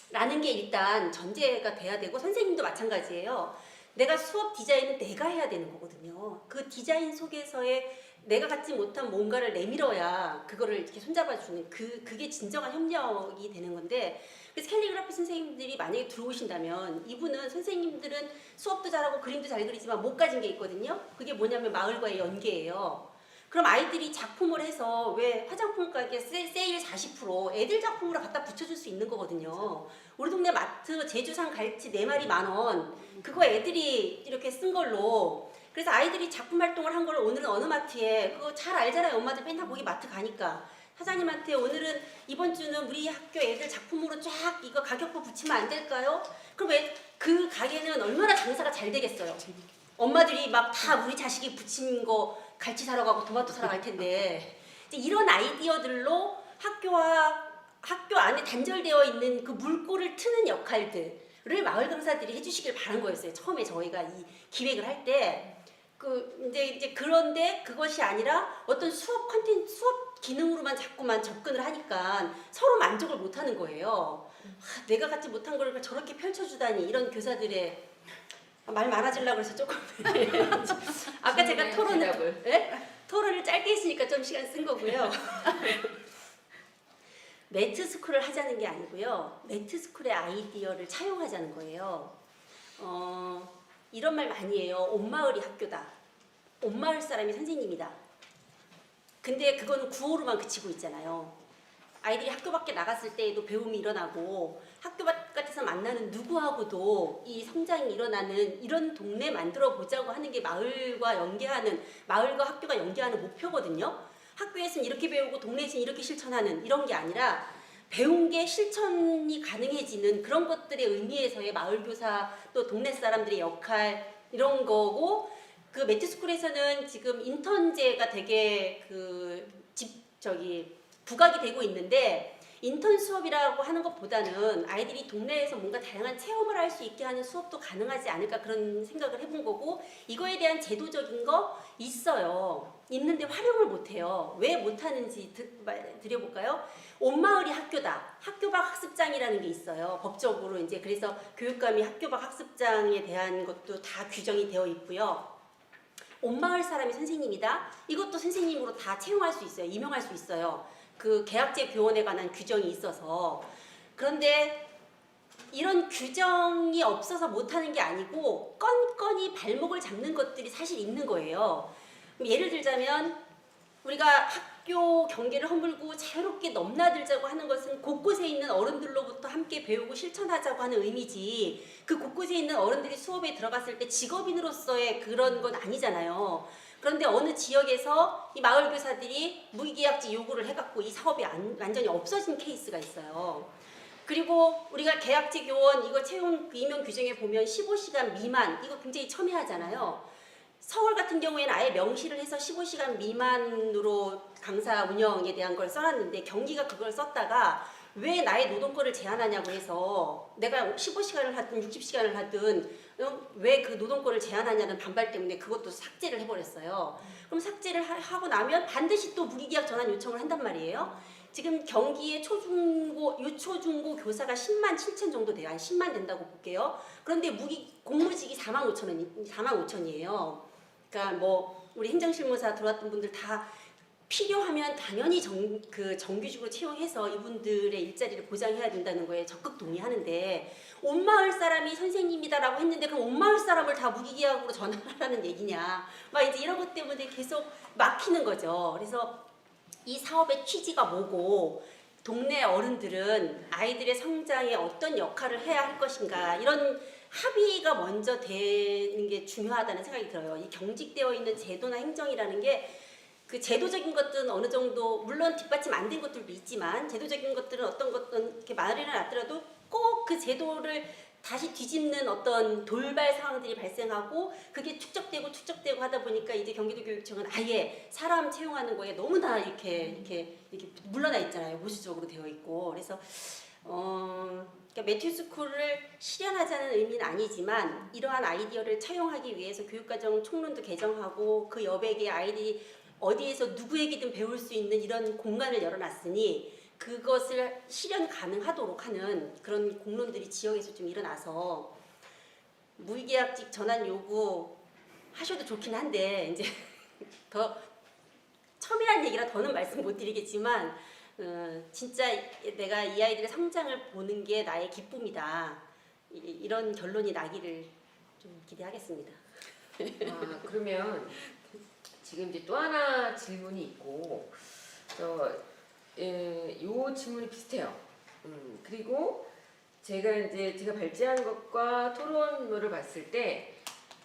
라는 게 일단 전제가 돼야 되고 선생님도 마찬가지예요. 내가 수업 디자인은 내가 해야 되는 거거든요. 그 디자인 속에서의 내가 갖지 못한 뭔가를 내밀어야 그거를 이렇게 손잡아주는 그게 진정한 협력이 되는 건데 그래서 캘리그라피 선생님들이 만약에 들어오신다면 이분은 선생님들은 수업도 잘하고 그림도 잘 그리지만 못 가진 게 있거든요. 그게 뭐냐면 마을과의 연계예요. 그럼 아이들이 작품을 해서 왜 화장품 가게 세일 40% 애들 작품으로 갖다 붙여줄 수 있는 거거든요. 우리 동네 마트 제주산 갈치 4마리 10,000원 그거 애들이 이렇게 쓴 걸로 그래서 아이들이 작품 활동을 한 걸 오늘은 어느 마트에 그거 잘 알잖아요. 엄마들 맨날 거기 마트 가니까 사장님한테 오늘은 이번 주는 우리 학교 애들 작품으로 쫙 이거 가격표 붙이면 안 될까요? 그럼 왜 그 가게는 얼마나 장사가 잘 되겠어요. 엄마들이 막 다 우리 자식이 붙인 거 갈치 사러 가고 토마토 사러 갈 텐데 이제 이런 아이디어들로 학교 안에 단절되어 있는 그 물꼬를 트는 역할들을 마을 강사들이 해주시길 바란 거였어요. 처음에 저희가 이 기획을 할 때 이제 그런데 그것이 아니라 어떤 수업 기능으로만 자꾸만 접근을 하니까 서로 만족을 못 하는 거예요. 내가 갖지 못한 걸 저렇게 펼쳐주다니 이런 교사들의 말 많아지려고 해서 조금 아까 제가 토론을 짧게 했으니까 좀 시간 쓴 거고요. 매트스쿨을 하자는 게 아니고요. 매트스쿨의 아이디어를 차용하자는 거예요. 이런 말 많이 해요. 온 마을이 학교다. 온 마을 사람이 선생님이다. 근데 그거는 구호로만 그치고 있잖아요. 아이들이 학교 밖에 나갔을 때에도 배움이 일어나고 학교 바깥에서 만나는 누구하고도 이 성장이 일어나는 이런 동네 만들어 보자고 하는 게 마을과 학교가 연계하는 목표거든요. 학교에서는 이렇게 배우고 동네에서는 이렇게 실천하는 이런 게 아니라 배운 게 실천이 가능해지는 그런 것들의 의미에서의 마을교사 또 동네 사람들의 역할 이런 거고 그 매트스쿨에서는 지금 인턴제가 되게 부각이 되고 있는데 인턴 수업이라고 하는 것보다는 아이들이 동네에서 뭔가 다양한 체험을 할 수 있게 하는 수업도 가능하지 않을까 그런 생각을 해본 거고 이거에 대한 제도적인 거 있어요. 있는데 활용을 못해요. 왜 못하는지 드려볼까요? 온 마을이 학교다. 학교 밖 학습장이라는 게 있어요. 법적으로 이제 그래서 교육감이 학교 밖 학습장에 대한 것도 다 규정이 되어 있고요. 온 마을 사람이 선생님이다. 이것도 선생님으로 다 채용할 수 있어요. 임용할 수 있어요. 그 계약제 교원에 관한 규정이 있어서 그런데 이런 규정이 없어서 못하는 게 아니고 건건이 발목을 잡는 것들이 사실 있는 거예요. 예를 들자면 우리가 학교 경계를 허물고 자유롭게 넘나들자고 하는 것은 곳곳에 있는 어른들로부터 함께 배우고 실천하자고 하는 의미지 그 곳곳에 있는 어른들이 수업에 들어갔을 때 직업인으로서의 그런 건 아니잖아요. 그런데 어느 지역에서 이 마을 교사들이 무기계약직 요구를 해갖고 이 사업이 완전히 없어진 케이스가 있어요. 그리고 우리가 계약직 요원 이거 채용 임용 규정에 보면 15시간 미만 이거 굉장히 첨예하잖아요. 서울 같은 경우에는 아예 명시를 해서 15시간 미만으로 강사 운영에 대한 걸 써놨는데 경기가 그걸 썼다가 왜 나의 노동권을 제한하냐고 해서 내가 15시간을 하든 60시간을 하든 왜 그 노동권을 제한하냐는 반발 때문에 그것도 삭제를 해버렸어요. 그럼 삭제를 하고 나면 반드시 또 무기계약 전환 요청을 한단 말이에요. 지금 경기의 초중고 유초중고 교사가 10만 7천 정도 돼요. 한 10만 된다고 볼게요. 그런데 공무직이 4만 5천이에요. 그러니까 뭐 우리 행정실무사 들어왔던 분들 다 필요하면 당연히 정규직으로 채용해서 이분들의 일자리를 보장해야 된다는 거에 적극 동의하는데 온 마을 사람이 선생님이다라고 했는데 그럼 온 마을 사람을 다 무기계약으로 전환하라는 얘기냐 막 이제 이런 것 때문에 계속 막히는 거죠. 그래서 이 사업의 취지가 뭐고 동네 어른들은 아이들의 성장에 어떤 역할을 해야 할 것인가 이런 합의가 먼저 되는 게 중요하다는 생각이 들어요. 이 경직되어 있는 제도나 행정이라는 게 그 제도적인 것들은 어느 정도 물론 뒷받침 안 된 것들도 있지만 제도적인 것들은 어떤 것들은 이렇게 말을 해놨더라도 꼭 그 제도를 다시 뒤집는 어떤 돌발 상황들이 발생하고 그게 축적되고 하다 보니까 이제 경기도교육청은 아예 사람 채용하는 거에 너무나 이렇게 물러나 있잖아요. 보수적으로 되어 있고 그래서 그러니까 매튜 스쿨을 실현하자는 의미는 아니지만 이러한 아이디어를 차용하기 위해서 교육과정 총론도 개정하고 그 여백에 아이들이 어디에서 누구에게든 배울 수 있는 이런 공간을 열어놨으니 그것을 실현 가능하도록 하는 그런 공론들이 지역에서 좀 일어나서 무계약직 전환 요구 하셔도 좋긴 한데 이제 더 첨예한 얘기라 더는 말씀 못 드리겠지만 진짜 내가 이 아이들의 성장을 보는 게 나의 기쁨이다 이런 결론이 나기를 좀 기대하겠습니다. 그러면 지금 이제 또 하나 질문이 있고, 요 질문이 비슷해요. 그리고 제가 발제한 것과 토론을 봤을 때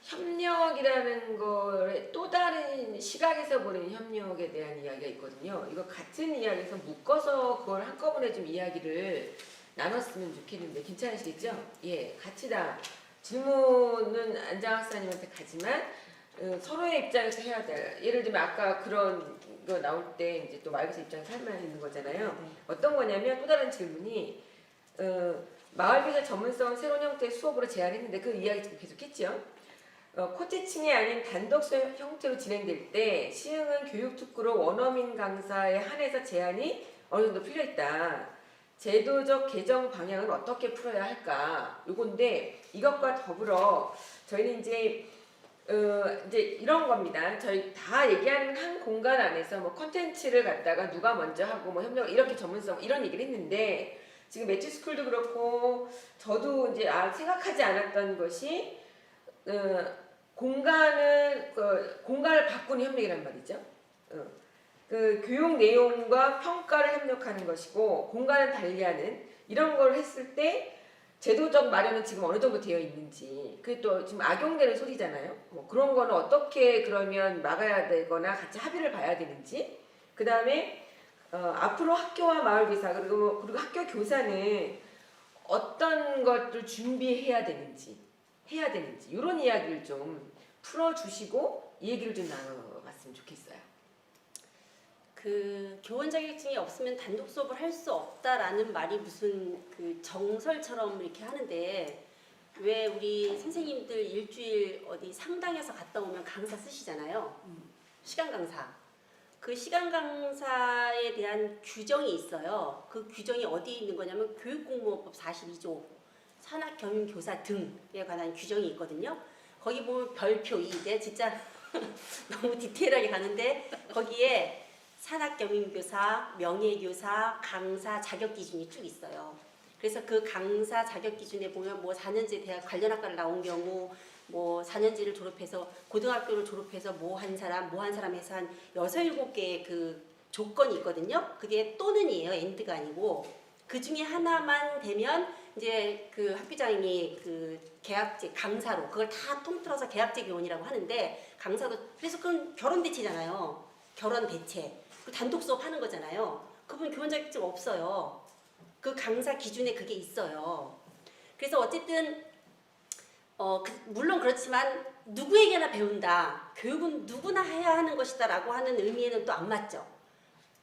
협력이라는 거에 또 다른 시각에서 보는 협력에 대한 이야기가 있거든요. 이거 같은 이야기에서 묶어서 그걸 한꺼번에 좀 이야기를 나눴으면 좋겠는데 괜찮으시겠죠? 예, 같이 다 질문은 안장 학사님한테 가지만 서로의 입장에서 해야 될. 예를 들면 아까 그런 거 나올 때 이제 또 마을교사 입장에서 할 말이 있는 거잖아요. 어떤 거냐면 또 다른 질문이 마을교사 전문성 새로운 형태의 수업으로 제안했는데 그 이야기 지금 계속했죠. 코티칭이 아닌 단독 수업 형태로 진행될 때 시흥은 교육특구로 원어민 강사에 한해서 제한이 어느 정도 필요했다. 제도적 개정 방향은 어떻게 풀어야 할까? 요건데 이것과 더불어 저희는 이제 이런 겁니다. 저희 다 얘기하는 한 공간 안에서 뭐 컨텐츠를 갖다가 누가 먼저 하고 뭐 협력 이렇게 전문성 이런 얘기를 했는데 지금 매튜 스쿨도 그렇고 저도 이제 생각하지 않았던 것이 공간을 바꾸는 협력이란 말이죠. 그 교육 내용과 평가를 협력하는 것이고 공간을 달리하는 이런 걸 했을 때 제도적 마련은 지금 어느 정도 되어 있는지 그게 또 지금 악용되는 소리잖아요. 뭐 그런 거는 어떻게 그러면 막아야 되거나 같이 합의를 봐야 되는지 그 다음에 앞으로 학교와 마을교사 그리고 학교 교사는 어떤 것들 준비해야 되는지 이런 이야기를 좀 풀어주시고 이 얘기를 좀 나눠봤으면 좋겠어요. 그 교원 자격증이 없으면 단독 수업을 할 수 없다라는 말이 무슨 그 정설처럼 이렇게 하는데 왜 우리 선생님들 일주일 어디 상당에서 갔다 오면 강사 쓰시잖아요. 시간 강사. 그 시간 강사에 대한 규정이 있어요. 그 규정이 어디에 있는 거냐면 교육공무원법 42조 산학경영교사 등에 관한 규정이 있거든요. 거기 보면 별표 2대 진짜 너무 디테일하게 가는데 거기에 산학경영교사, 명예교사, 강사 자격 기준이 쭉 있어요. 그래서 그 강사 자격 기준에 보면 뭐 4년제 대학 관련 학과를 나온 경우 뭐 4년제를 졸업해서 고등학교를 졸업해서 뭐 한 사람 해서 한 6, 7개의 그 조건이 있거든요. 그게 또는이에요. 엔드가 아니고. 그 중에 하나만 되면 이제 그 학교장이 그 계약제 강사로 그걸 다 통틀어서 계약제 교원이라고 하는데 강사도 그래서 그건 결혼 대체잖아요. 결혼 대체. 그 단독 수업 하는 거잖아요. 그분 교원 자격증 없어요. 그 강사 기준에 그게 있어요. 그래서 어쨌든 물론 그렇지만 누구에게나 배운다. 교육은 누구나 해야 하는 것이다라고 하는 의미에는 또 안 맞죠.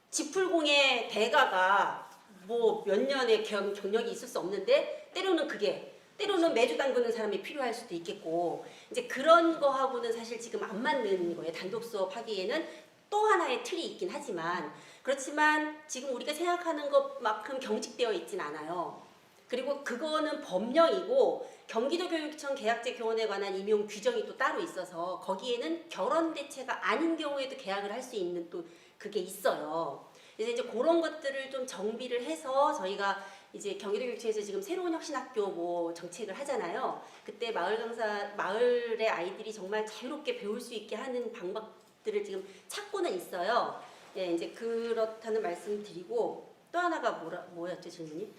지풀공의 대가가 뭐 몇 년의 경력이 있을 수 없는데 때로는 매주 담그는 사람이 필요할 수도 있겠고 이제 그런 거하고는 사실 지금 안 맞는 거예요. 단독 수업 하기에는 또 하나의 틀이 있긴 하지만 그렇지만 지금 우리가 생각하는 것만큼 경직되어 있진 않아요. 그리고 그거는 법령이고 경기도교육청 계약제 교원에 관한 임용 규정이 또 따로 있어서 거기에는 결혼 대체가 아닌 경우에도 계약을 할 수 있는 또 그게 있어요. 그래서 이제 그런 것들을 좀 정비를 해서 저희가 이제 경기도교육청에서 지금 새로운 혁신학교 뭐 정책을 하잖아요. 그때 마을의 아이들이 정말 자유롭게 배울 수 있게 하는 방법들을 지금 찾고는 있어요. 예, 이제 그렇다는 말씀 드리고 또 하나가 뭐였죠 질문이?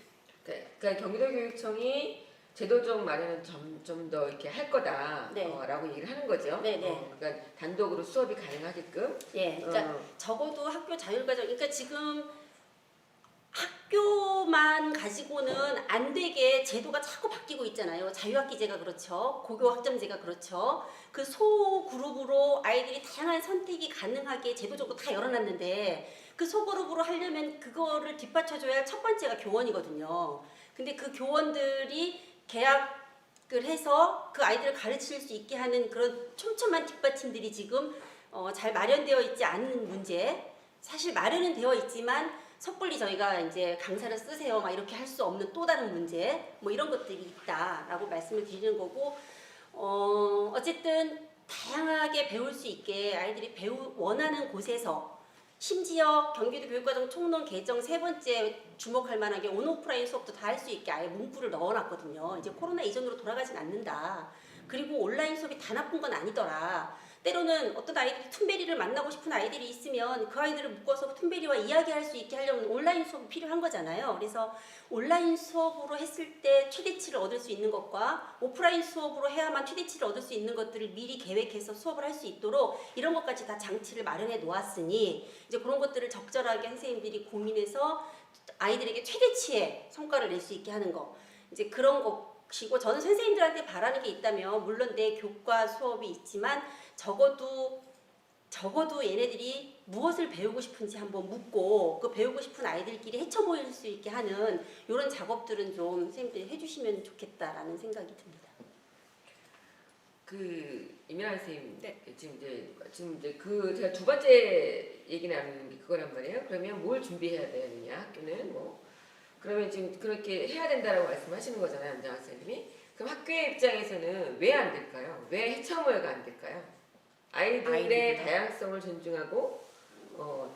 그러니까 경기도교육청이 제도적 마련은 좀 더 이렇게 할 거다라고 네. 얘기를 하는 거죠. 네네. 그러니까 단독으로 수업이 가능하게끔. 예, 그러니까 적어도 학교 자율과정, 그러니까 지금 학교만 가지고는 안 되게 제도가 자꾸 바뀌고 있잖아요. 자유학기제가 그렇죠. 고교학점제가 그렇죠. 그 소그룹으로 아이들이 다양한 선택이 가능하게 제도적으로 다 열어놨는데 그 소그룹으로 하려면 그거를 뒷받쳐줘야 할 첫 번째가 교원이거든요. 근데 그 교원들이 계약을 해서 그 아이들을 가르칠 수 있게 하는 그런 촘촘한 뒷받침들이 지금 잘 마련되어 있지 않는 문제. 사실 마련은 되어 있지만 섣불리 저희가 이제 강사를 쓰세요 막 이렇게 할 수 없는 또 다른 문제 뭐 이런 것들이 있다라고 말씀을 드리는 거고 어쨌든 다양하게 배울 수 있게 아이들이 원하는 곳에서 심지어 경기도 교육과정 총론 개정 세 번째 주목할 만한 게 온오프라인 수업도 다 할 수 있게 아예 문구를 넣어놨거든요. 이제 코로나 이전으로 돌아가진 않는다. 그리고 온라인 수업이 다 나쁜 건 아니더라. 때로는 어떤 아이들이 툰베리를 만나고 싶은 아이들이 있으면 그 아이들을 묶어서 툰베리와 이야기할 수 있게 하려면 온라인 수업이 필요한 거잖아요. 그래서 온라인 수업으로 했을 때 최대치를 얻을 수 있는 것과 오프라인 수업으로 해야만 최대치를 얻을 수 있는 것들을 미리 계획해서 수업을 할 수 있도록 이런 것까지 다 장치를 마련해 놓았으니 이제 그런 것들을 적절하게 선생님들이 고민해서 아이들에게 최대치의 성과를 낼 수 있게 하는 거. 이제 그런 것이고 저는 선생님들한테 바라는 게 있다면 물론 내 교과 수업이 있지만 적어도 얘네들이 무엇을 배우고 싶은지 한번 묻고 그 배우고 싶은 아이들끼리 헤쳐 보일 수 있게 하는 이런 작업들은 좀 선생님들이 해주시면 좋겠다라는 생각이 듭니다. 이민아 선생님, 네. 지금 이제 제가 두 번째 얘기 나누는 게 그거란 말이에요. 그러면 뭘 준비해야 되느냐 학교는 뭐 그러면 지금 그렇게 해야 된다라고 말씀하시는 거잖아요, 안정학 선생님이. 그럼 학교의 입장에서는 왜 안 될까요? 왜 해처모여가 안 될까요? 아이들의 다양성을 존중하고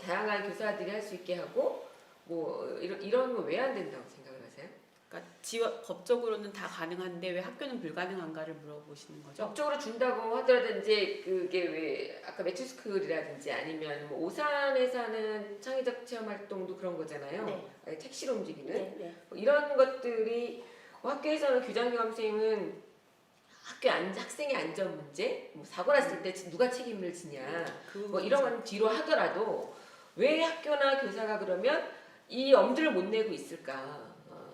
다양한 교사들이 할 수 있게 하고 뭐 이런 거 왜 안 된다고 생각을 하세요? 그러니까 법적으로는 다 가능한데 왜 학교는 불가능한가를 물어보시는 거죠? 법적으로 준다고 하더라도 이제 그게 왜 아까 매튜스쿨이라든지 아니면 뭐 오산에서 하는 창의적 체험 활동도 그런 거잖아요. 네. 택시로 움직이는 네. 뭐 이런 것들이 학교에서는 교장교감 선생님은 학생의 안전 문제, 뭐 사고 났을 때 누가 책임을 지냐, 뭐 이런 건 뒤로 하더라도 왜 학교나 교사가 그러면 이 엄두를 못 내고 있을까?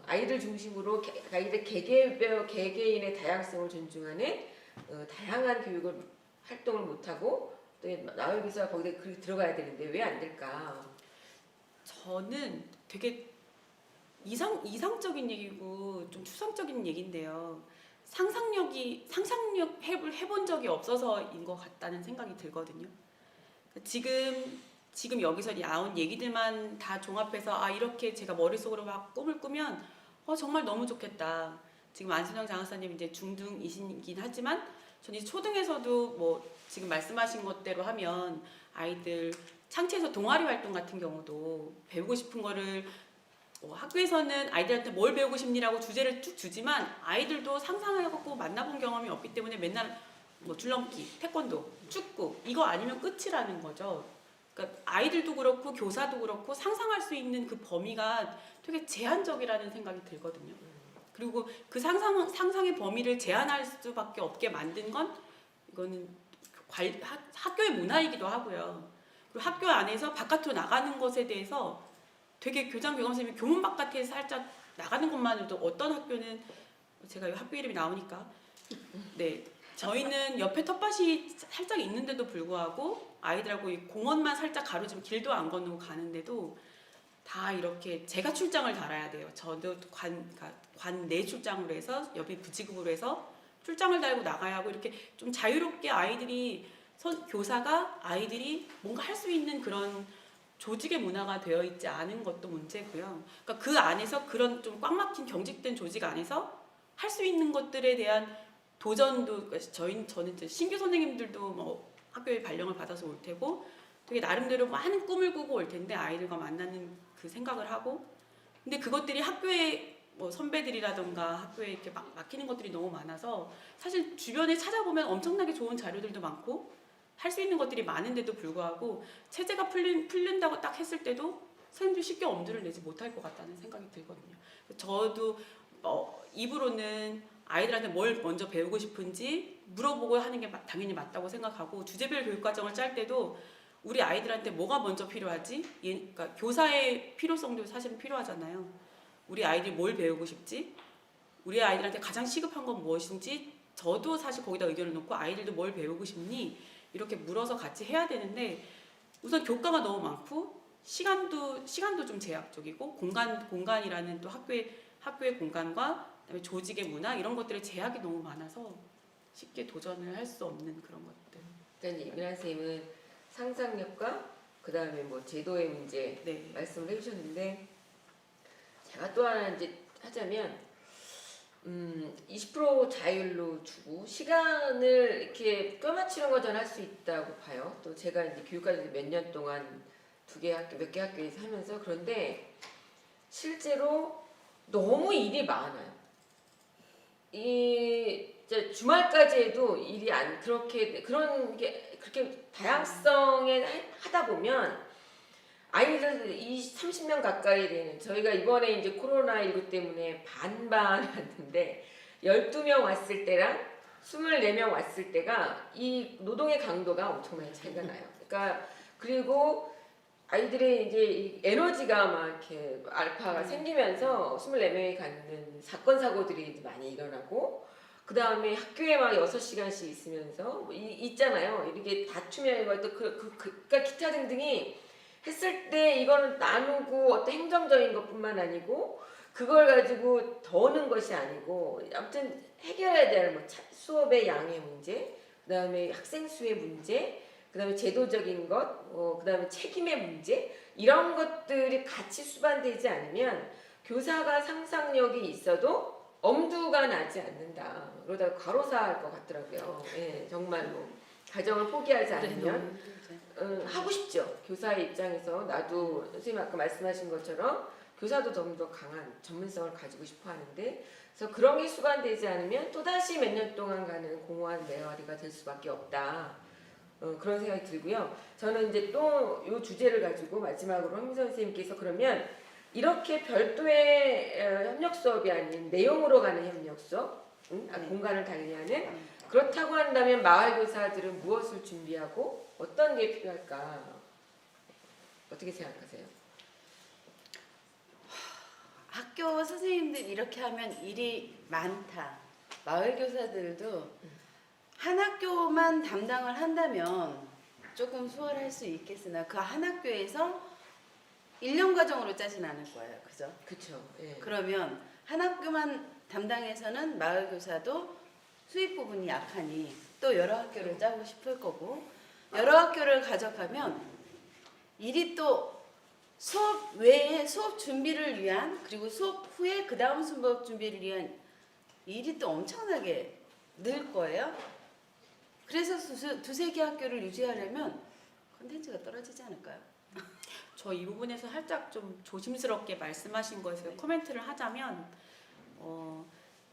아이들 중심으로 아이들 개개인의 다양성을 존중하는 다양한 교육을 활동을 못 하고 또 나의 교사가 거기에 들어가야 되는데 왜 안 될까? 저는 되게 이상적인 얘기고 좀 추상적인 얘기인데요. 상상력 해본 적이 없어서인 것 같다는 생각이 들거든요. 지금 여기서 나온 얘기들만 다 종합해서 이렇게 제가 머릿속으로 막 꿈을 꾸면 정말 너무 좋겠다. 지금 안순영 장학사님 이제 중등이시긴 하지만 저는 이제 초등에서도 뭐 지금 말씀하신 것대로 하면 아이들 창체에서 동아리 활동 같은 경우도 배우고 싶은 거를 학교에서는 아이들한테 뭘 배우고 싶니라고 주제를 쭉 주지만 아이들도 상상해갖고 만나본 경험이 없기 때문에 맨날 뭐 줄넘기, 태권도, 축구 이거 아니면 끝이라는 거죠. 그러니까 아이들도 그렇고 교사도 그렇고 상상할 수 있는 그 범위가 되게 제한적이라는 생각이 들거든요. 그리고 그 상상의 범위를 제한할 수밖에 없게 만든 건 이거는 학교의 문화이기도 하고요. 그리고 학교 안에서 바깥으로 나가는 것에 대해서 되게 교장-교감 선생님이 교문 바깥에 살짝 나가는 것만으로도 어떤 학교는 제가 학교 이름이 나오니까 네 저희는 옆에 텃밭이 살짝 있는데도 불구하고 아이들하고 이 공원만 살짝 가로지면 길도 안 건너고 가는데도 다 이렇게 제가 출장을 달아야 돼요. 저도 관 내 출장으로 해서 옆에 부지급으로 해서 출장을 달고 나가야 하고 이렇게 좀 자유롭게 아이들이 교사가 아이들이 뭔가 할 수 있는 그런 조직의 문화가 되어 있지 않은 것도 문제고요. 그러니까 그 안에서 그런 좀 꽉 막힌 경직된 조직 안에서 할 수 있는 것들에 대한 도전도, 그러니까 저는 이제 신규 선생님들도 뭐 학교에 발령을 받아서 올 테고 되게 나름대로 많은 꿈을 꾸고 올 텐데 아이들과 만나는 그 생각을 하고, 근데 그것들이 학교에 뭐 선배들이라던가 학교에 이렇게 막히는 것들이 너무 많아서 사실 주변에 찾아보면 엄청나게 좋은 자료들도 많고 할 수 있는 것들이 많은데도 불구하고 체제가 풀린다고 딱 했을 때도 선생님들이 쉽게 엄두를 내지 못할 것 같다는 생각이 들거든요. 저도 입으로는 아이들한테 뭘 먼저 배우고 싶은지 물어보고 하는 게 당연히 맞다고 생각하고, 주제별 교육과정을 짤 때도 우리 아이들한테 뭐가 먼저 필요하지? 그러니까 교사의 필요성도 사실은 필요하잖아요. 우리 아이들이 뭘 배우고 싶지? 우리 아이들한테 가장 시급한 건 무엇인지 저도 사실 거기다 의견을 놓고 아이들도 뭘 배우고 싶니? 이렇게 물어서 같이 해야 되는데 우선 교과가 너무 많고 시간도 좀 제약적이고 공간이라는 또 학교의 공간과 그다음에 조직의 문화 이런 것들의 제약이 너무 많아서 쉽게 도전을 할 수 없는 그런 것들. 일단 이민아 선생님은 상상력과 그 다음에 뭐 제도의 문제 네. 말씀을 해주셨는데, 제가 또 하나 이제 하자면 20% 자율로 주고 시간을 이렇게 껴맞추는 거 저는 할 수 있다고 봐요. 또 제가 이제 교육과정 몇 년 동안 몇 개 학교에서 하면서, 그런데 실제로 너무 일이 많아요. 이제 주말까지 해도 일이 그렇게 다양성에 하다 보면 아이들 30명 가까이 되는, 저희가 이번에 이제 코로나19 때문에 반반 왔는데 12명 왔을 때랑 24명 왔을 때가 이 노동의 강도가 엄청나게 차이가 나요. 그러니까 그리고 아이들의 이제 이 에너지가 막 이렇게 알파가 생기면서 24명이 갖는 사건 사고들이 이제 많이 일어나고, 그 다음에 학교에 막 6시간씩 있으면서 뭐 있잖아요. 이렇게 다투면 또 그러니까 기타 등등이 했을 때 이거는 나누고 어떤 행정적인 것뿐만 아니고 그걸 가지고 더 오는 것이 아니고, 아무튼 해결해야 될 뭐 수업의 양의 문제, 그 다음에 학생 수의 문제, 그 다음에 제도적인 것, 그 다음에 책임의 문제, 이런 것들이 같이 수반되지 않으면 교사가 상상력이 있어도 엄두가 나지 않는다. 그러다가 과로사할 것 같더라고요. 예, 정말로 가정을 포기하지 않으면 하고 싶죠. 교사의 입장에서 나도 선생님 아까 말씀하신 것처럼 교사도 좀 더 강한 전문성을 가지고 싶어 하는데, 그래서 그런 게 수반되지 않으면 또다시 몇 년 동안 가는 공허한 메아리가 될 수밖에 없다. 그런 생각이 들고요. 저는 이제 또 이 주제를 가지고 마지막으로 황민선 선생님께서 그러면 이렇게 별도의 협력 수업이 아닌 내용으로 가는 협력 수업, 공간을 달리하는, 그렇다고 한다면 마을 교사들은 무엇을 준비하고 어떤 게 필요할까? 어떻게 생각하세요? 학교 선생님들 이렇게 하면 일이 많다. 마을 교사들도 한 학교만 담당을 한다면 조금 수월할 수 있겠으나 그 한 학교에서 1년 과정으로 짜진 않을 거예요. 그죠? 그렇죠. 예. 그러면 한 학교만 담당해서는 마을 교사도 수입 부분이 약하니 또 여러 학교를 짜고 싶을 거고, 여러 학교를 가져가면 일이 또 수업 외에 수업 준비를 위한, 그리고 수업 후에 그 다음 수업 준비를 위한 일이 또 엄청나게 늘 거예요. 그래서 두세 개 학교를 유지하려면 콘텐츠가 떨어지지 않을까요? 저 이 부분에서 살짝 좀 조심스럽게 말씀하신 것에 코멘트를 하자면,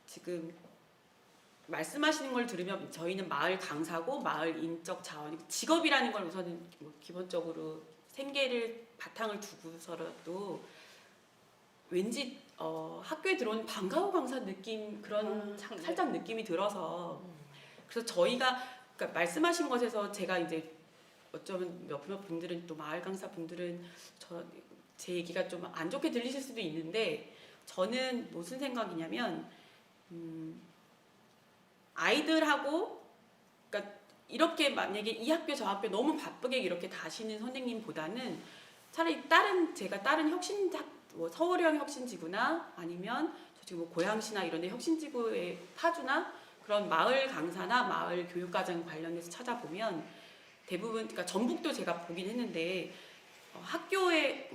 지금 말씀하시는 걸 들으면 저희는 마을 강사고 마을 인적 자원, 직업이라는 걸 우선은 뭐 기본적으로 생계를 바탕을 두고서라도 왠지 학교에 들어온 방과후 강사 느낌, 그런 살짝 느낌이 들어서, 그래서 저희가 그러니까 말씀하신 것에서 제가 이제 어쩌면 몇몇 분들은 또 마을 강사 분들은 제 얘기가 좀 안 좋게 들리실 수도 있는데, 저는 무슨 생각이냐면 아이들하고, 그러니까 이렇게 만약에 이 학교 저 학교 너무 바쁘게 이렇게 다시는 선생님보다는 차라리 제가 다른 뭐 서울형 혁신지구나 아니면 저 지금 뭐 고양시나 이런 데 혁신지구의 파주나 그런 마을 강사나 마을 교육과정 관련해서 찾아보면 대부분, 그러니까 전북도 제가 보긴 했는데 학교에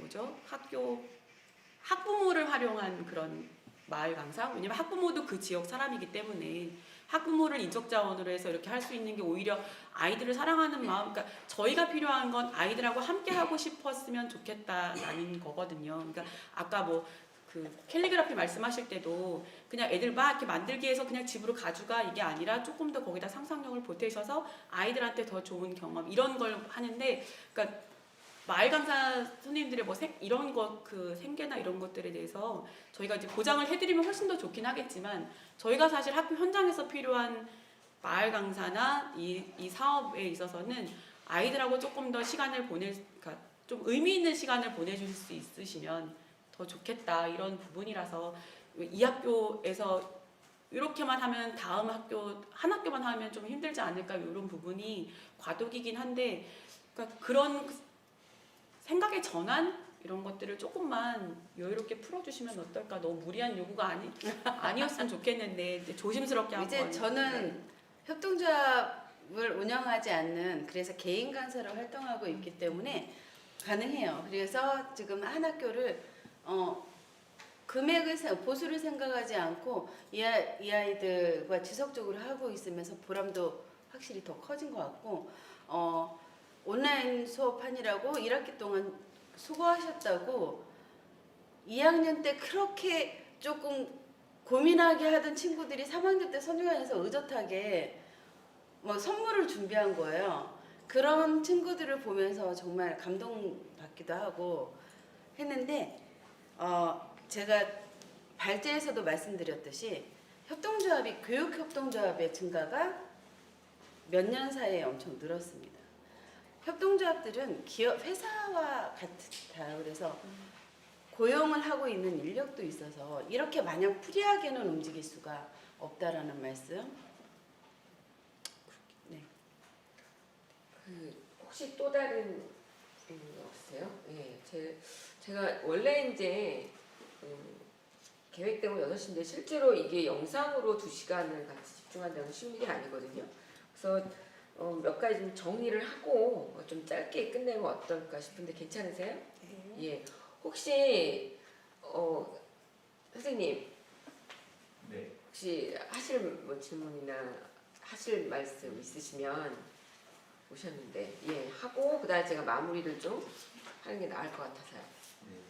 학부모를 활용한 그런 마을 강사. 왜냐면 학부모도 그 지역 사람이기 때문에 학부모를 인적 자원으로 해서 이렇게 할 수 있는 게 오히려 아이들을 사랑하는 마음. 그러니까 저희가 필요한 건 아이들하고 함께 하고 싶었으면 좋겠다라는 거거든요. 그러니까 아까 뭐 그 캘리그라피 말씀하실 때도 그냥 애들 막 이렇게 만들기 위해서 그냥 집으로 가져가 이게 아니라 조금 더 거기다 상상력을 보태셔서 아이들한테 더 좋은 경험 이런 걸 하는데, 그러니까 마을 강사 선생님들의 뭐 이런 것 그 생계나 이런 것들에 대해서 저희가 이제 보장을 해드리면 훨씬 더 좋긴 하겠지만, 저희가 사실 학교 현장에서 필요한 마을 강사나 이 사업에 있어서는 아이들하고 조금 더 시간을 그러니까 좀 의미 있는 시간을 보내주실 수 있으시면 더 좋겠다 이런 부분이라서, 이 학교에서 이렇게만 하면 다음 한 학교만 하면 좀 힘들지 않을까 이런 부분이 과도기긴 한데, 그러니까 그런 생각의 전환 이런 것들을 조금만 여유롭게 풀어주시면 어떨까. 너무 무리한 요구가 아니었으면 좋겠는데 이제 조심스럽게 한번. 이제 저는 협동조합을 운영하지 않는, 그래서 개인 강사로 활동하고 있기 때문에 가능해요. 그래서 지금 한 학교를 금액을 보수를 생각하지 않고 이 아이들과 지속적으로 하고 있으면서 보람도 확실히 더 커진 것 같고, 온라인 수업하느라고 1학기 동안 수고하셨다고 2학년 때 그렇게 조금 고민하게 하던 친구들이 3학년 때 선유관에서 의젓하게 뭐 선물을 준비한 거예요. 그런 친구들을 보면서 정말 감동받기도 하고 했는데, 제가 발제에서도 말씀드렸듯이 교육협동조합의 증가가 몇 년 사이에 엄청 늘었습니다. 협동조합들은 회사와 같다. 그래서 고용을 하고 있는 인력도 있어서 이렇게 마냥 프리하게는 움직일 수가 없다라는 말씀. 네. 혹시 또 다른 질문 없으세요? 예, 제가 원래 이제 계획대로 6시인데 실제로 이게 영상으로 2시간을 같이 집중한다는 쉬운 일이 아니거든요. 그래서 몇 가지 좀 정리를 하고 좀 짧게 끝내면 어떨까 싶은데 괜찮으세요? 네. 예. 혹시 선생님, 네. 혹시 하실 뭐 질문이나 하실 말씀 있으시면 오셨는데, 예, 하고 그다음에 제가 마무리를 좀 하는 게 나을 것 같아서요. 네.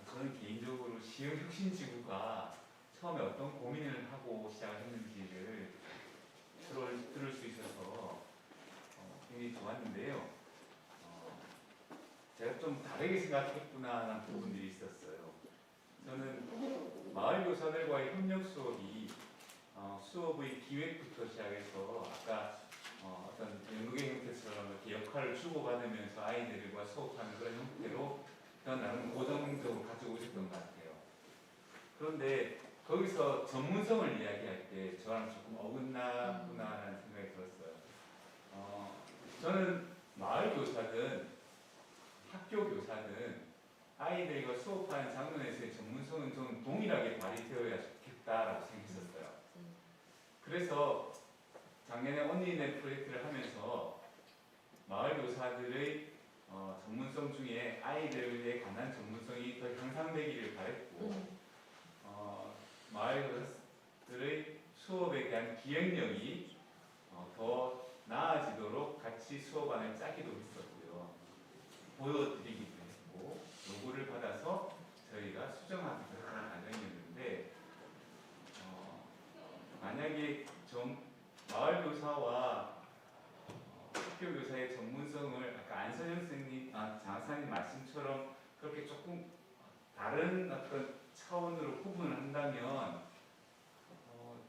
저는 개인적으로 시흥 혁신지구가 처음에 어떤 고민을 하고 시작을 했는지를 들을 수 있어서 굉장히 좋았는데요. 제가 좀 다르게 생각했구나라는 부분들이 있었어요. 저는 마을교사들과의 협력 수업이 수업의 기획부터 시작해서 아까 어떤 연극의 형태처럼 이렇게 역할을 주고받으면서 아이들과 수업하는 그런 형태로 저는 나름 고정적으로 가지고 있었던 것 같아요. 그런데 거기서 전문성을 이야기할 때 저랑 조금 어긋나구나라는 생각이 들었어요. 저는 마을 교사든 학교 교사든 아이들과 수업하는 장면에서의 전문성은 좀 동일하게 발휘되어야 좋겠다라고 생각했었어요. 그래서 작년에 언니네 프로젝트를 하면서 마을 교사들의 전문성 중에 아이들에 관한 전문성이 더 향상되기를 바랬고, 마을 교사들의 수업에 대한 기획력이 더 나아지도록 같이 수업안을 짜기도 했었고요. 보여드리기도 했고, 요구를 받아서 저희가 수정하기도 하는 과정이었는데, 만약에 마을 교사와 학교 교사의 전문성을 아까 안선영 선생님, 장사님 말씀처럼 그렇게 조금 다른 어떤 차원으로 구분을 한다면,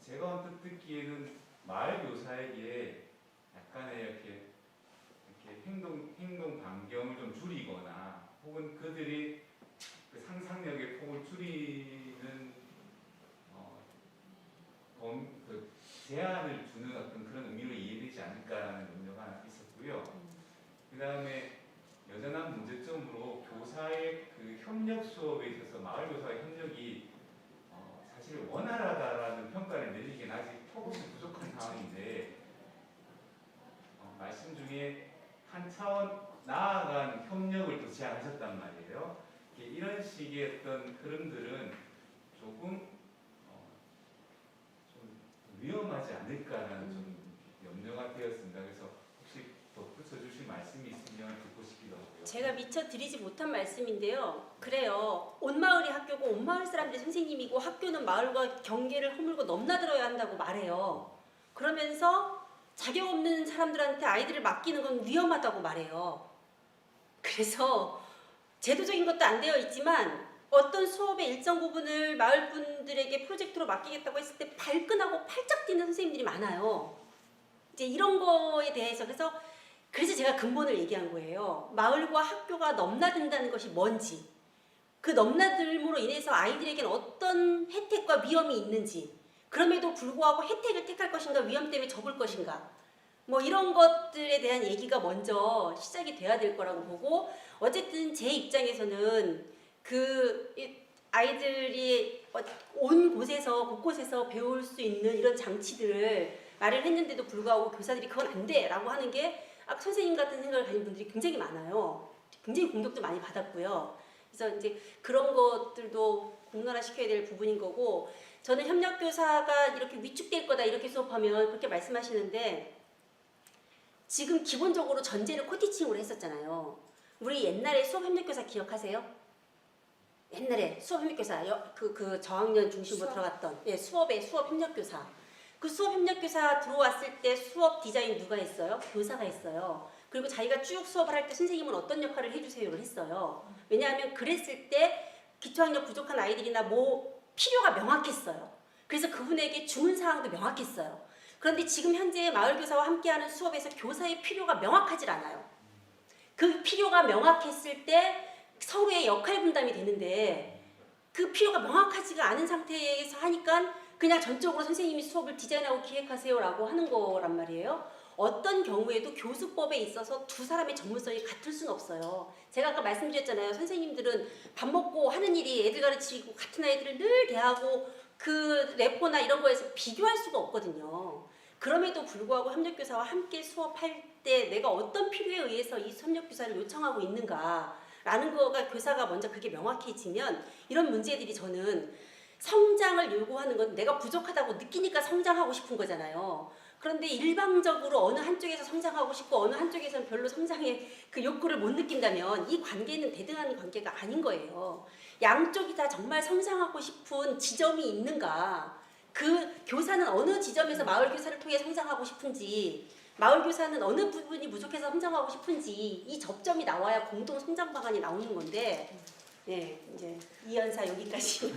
제가 언뜻 듣기에는 마을 교사에게 약간의 이렇게 행동 반경을 좀 줄이거나 혹은 그들이 그 상상력의 폭을 줄이는 그 제한을 주는 어떤 그런 의미로 이해되지 않을까라는 염려가 있었고요. 그 다음에 여전한 문제점으로 교사의 그 협력 수업에 있어서 마을 교사의 협력이 사실 원활하다라는 평가를 내리기엔 아직 조금씩 부족한 상황인데, 말씀 중에 한 차원 나아간 협력을 더 하셨단 말이에요. 이런 식의 어떤 흐름들은 조금 좀 위험하지 않을까라는 좀 염려가 되었습니다. 그래서 혹시 덧붙여 주실 말씀이 있으면 듣고 싶기도 하고요. 제가 미처 드리지 못한 말씀인데요. 그래요. 온 마을이 학교고 온 마을 사람들이 선생님이고 학교는 마을과 경계를 허물고 넘나들어야 한다고 말해요. 그러면서 자격 없는 사람들한테 아이들을 맡기는 건 위험하다고 말해요. 그래서 제도적인 것도 안 되어 있지만 어떤 수업의 일정 부분을 마을 분들에게 프로젝트로 맡기겠다고 했을 때 발끈하고 팔짝 뛰는 선생님들이 많아요. 이제 이런 거에 대해서 그래서 제가 근본을 얘기한 거예요. 마을과 학교가 넘나든다는 것이 뭔지, 그 넘나들므로 인해서 아이들에게는 어떤 혜택과 위험이 있는지, 그럼에도 불구하고 혜택을 택할 것인가 위험 때문에 접을 것인가, 뭐 이런 것들에 대한 얘기가 먼저 시작이 돼야 될 거라고 보고, 어쨌든 제 입장에서는 그 아이들이 온 곳에서 곳곳에서 배울 수 있는 이런 장치들을 마련했는데도 불구하고 교사들이 그건 안 돼라고 하는 게 아까 선생님 같은 생각을 가진 분들이 굉장히 많아요. 굉장히 공격도 많이 받았고요. 그래서 이제 그런 것들도 공론화 시켜야 될 부분인 거고, 저는 협력교사가 이렇게 위축될 거다 이렇게 수업하면 그렇게 말씀하시는데, 지금 기본적으로 전제를 코티칭으로 했었잖아요. 우리 옛날에 수업 협력교사 기억하세요? 옛날에 수업 협력교사 그 저학년 중심으로 들어갔던 수업의 수업 협력교사. 그 수업 협력교사 들어왔을 때 수업 디자인 누가 했어요? 교사가 했어요. 그리고 자기가 쭉 수업을 할 때 선생님은 어떤 역할을 해주세요를 했어요. 왜냐하면 그랬을 때 기초학력 부족한 아이들이나 뭐 필요가 명확했어요. 그래서 그분에게 주문 사항도 명확했어요. 그런데 지금 현재 마을교사와 함께하는 수업에서 교사의 필요가 명확하질 않아요. 그 필요가 명확했을 때 서로의 역할 분담이 되는데, 그 필요가 명확하지가 않은 상태에서 하니까 그냥 전적으로 선생님이 수업을 디자인하고 기획하세요라고 하는 거란 말이에요. 어떤 경우에도 교수법에 있어서 두 사람의 전문성이 같을 수는 없어요. 제가 아까 말씀드렸잖아요. 선생님들은 밥 먹고 하는 일이 애들 가르치고 같은 아이들을 늘 대하고 그 레포나 이런 거에서 비교할 수가 없거든요. 그럼에도 불구하고 협력교사와 함께 수업할 때 내가 어떤 필요에 의해서 이 협력교사를 요청하고 있는가라는 거가 교사가 먼저 그게 명확해지면 이런 문제들이, 저는 성장을 요구하는 건 내가 부족하다고 느끼니까 성장하고 싶은 거잖아요. 그런데 일방적으로 어느 한쪽에서 성장하고 싶고 어느 한쪽에서는 별로 성장의 그 욕구를 못 느낀다면 이 관계는 대등한 관계가 아닌 거예요. 양쪽이 다 정말 성장하고 싶은 지점이 있는가, 그 교사는 어느 지점에서 마을교사를 통해 성장하고 싶은지, 마을교사는 어느 부분이 부족해서 성장하고 싶은지, 이 접점이 나와야 공동 성장 방안이 나오는 건데, 네, 이제 이연사 여기까지.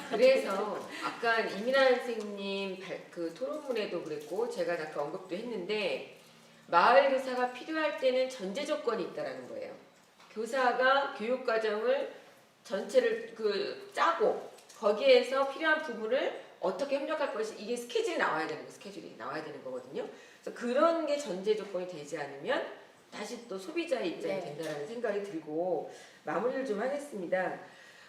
그래서 아까 이민아 선생님 그 토론문에도 그랬고 제가 잠깐 언급도 했는데, 마을 교사가 필요할 때는 전제 조건이 있다라는 거예요. 교사가 교육 과정을 전체를 짜고 거기에서 필요한 부분을 어떻게 협력할 것이, 이게 스케줄이 나와야 되는 거, 스케줄이 나와야 되는 거거든요. 그래서 그런 게 전제 조건이 되지 않으면 다시 또 소비자의 입장이 된다라는 생각이 들고 마무리를 좀 하겠습니다.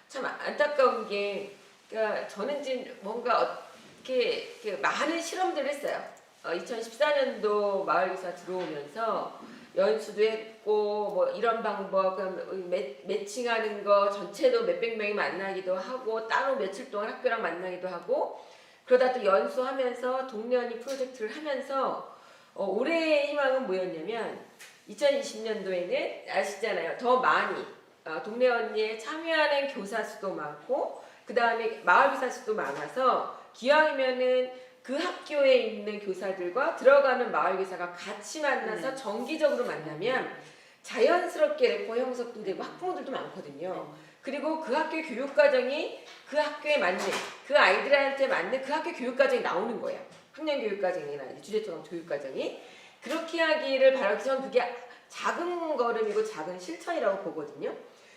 참 안타까운 게, 그러니까 저는 지금 뭔가 이렇게 많은 실험들을 했어요. 2014년도 마을교사 들어오면서 연수도 했고 뭐 이런 방법, 매칭하는 거 전체도 몇백 명이 만나기도 하고 따로 며칠 동안 학교랑 만나기도 하고, 그러다 또 연수하면서 동네 언니 프로젝트를 하면서 올해의 희망은 뭐였냐면 2020년도에는 아시잖아요. 더 많이 동네 언니에 참여하는 교사 수도 많고 그 다음에 마을교사 수도 많아서 기왕이면은 그 학교에 있는 교사들과 들어가는 마을교사가 같이 만나서 정기적으로 만나면 자연스럽게 레포 형성도 되고 학부모들도 많거든요. 그리고 그 학교의 교육과정이 그 학교에 맞는, 그 아이들한테 맞는 그 학교 교육과정이 나오는 거예요. 학년교육과정이나 주제처럼 교육과정이. 그렇게 하기를 바라고, 저는 그게 작은 걸음이고 작은 실천이라고 보거든요.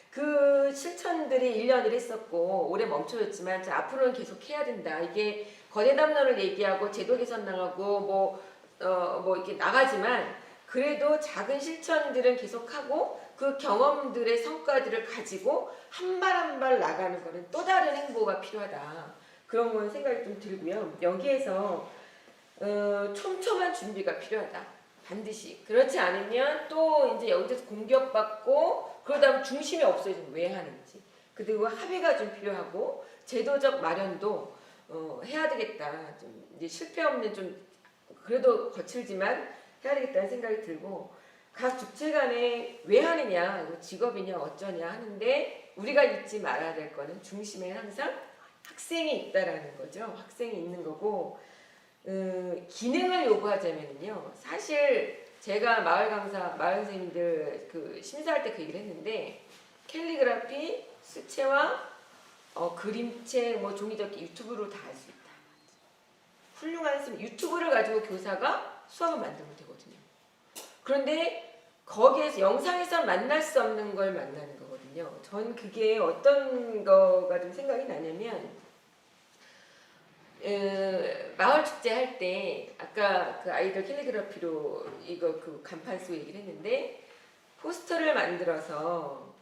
그 실천들이 1년을 했었고 올해 멈춰졌지만 앞으로는 계속 해야 된다. 이게 거대 담론을 얘기하고 제도 개선 나가고 뭐 이렇게 나가지만 그래도 작은 실천들은 계속하고 그 경험들의 성과들을 가지고 한 발 한 발 나가는 거는 또 다른 행보가 필요하다. 그런 건 생각이 좀 들고요. 여기에서 촘촘한 준비가 필요하다. 반드시. 그렇지 않으면 또 이제 여기서 공격받고 그러다 보면 중심이 없어지면 왜 하는지. 그리고 합의가 좀 필요하고 제도적 마련도 해야 되겠다. 좀 이제 실패 없는 좀 그래도 거칠지만 해야 되겠다는 생각이 들고 각 주체 간에 왜 하느냐, 이거 직업이냐 어쩌냐 하는데 우리가 잊지 말아야 될 거는 중심에 항상 학생이 있다라는 거죠. 학생이 있는 거고 기능을 요구하자면요. 사실 제가 마을 선생님들 그 심사할 때 그 얘기를 했는데 캘리그라피, 수채화, 그림체, 뭐 종이접기 유튜브로 다 할 수 있다. 훌륭한 선생님, 유튜브를 가지고 교사가 수업을 만들면 되거든요. 그런데 거기에서 영상에서 만날 수 없는 걸 만나는 거거든요. 전 그게 어떤 거가 좀 생각이 나냐면 마을 축제 할 때 아까 그 아이들 캘리그라피로 이거 그 간판 쓰고 얘기를 했는데 포스터를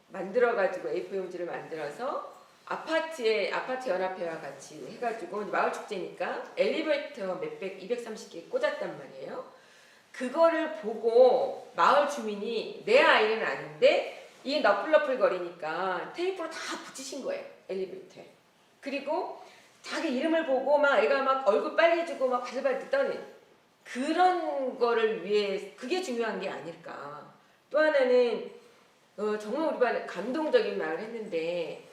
만들어가지고 A4 용지를 만들어서 아파트 연합회와 같이 해가지고 마을 축제니까 엘리베이터 몇백 230개 꽂았단 말이에요. 그거를 보고 마을 주민이 내 아이는 아닌데 이게 너플너플 거리니까 테이프로 다 붙이신 거예요. 엘리베이터에. 그리고 자기 이름을 보고 막 애가 막 얼굴 빨개지고 막 바들바들 떠는 그런 거를 위해 그게 중요한 게 아닐까. 또 하나는 정말 우리 반 감동적인 말을 했는데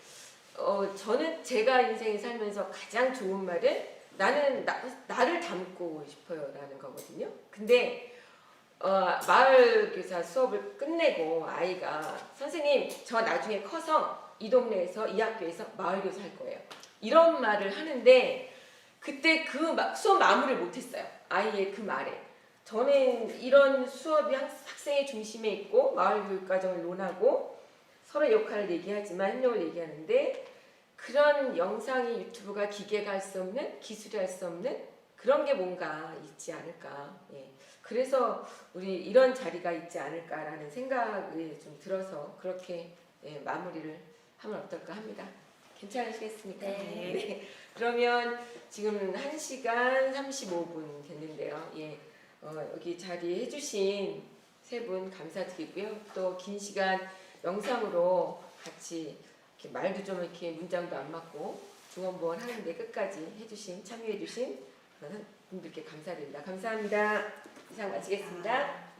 저는 제가 인생에 살면서 가장 좋은 말은 나는 나를 닮고 싶어요라는 거거든요. 근데 마을 교사 수업을 끝내고 아이가 선생님 저 나중에 커서 이 동네에서 이 학교에서 마을 교사 할 거예요. 이런 말을 하는데 그때 그 수업 마무리를 못했어요. 아이의 그 말에. 저는 이런 수업이 학생의 중심에 있고 마을 교육 과정을 논하고 서로 역할을 얘기하지만 협력을 얘기하는데 그런 영상이 유튜브가 기계가 할 수 없는 기술이 할 수 없는 그런 게 뭔가 있지 않을까. 예. 그래서 우리 이런 자리가 있지 않을까라는 생각이 좀 들어서 그렇게 마무리를 하면 어떨까 합니다. 괜찮으시겠습니까? 네. 네. 그러면 지금 1시간 35분 됐는데요. 예. 여기 자리해 주신 세 분 감사드리고요. 또 긴 시간 영상으로 같이 이렇게 말도 좀 이렇게 문장도 안 맞고 중원부원 하는데 끝까지 해주신 참여해주신 분들께 감사드립니다. 감사합니다. 이상 마치겠습니다.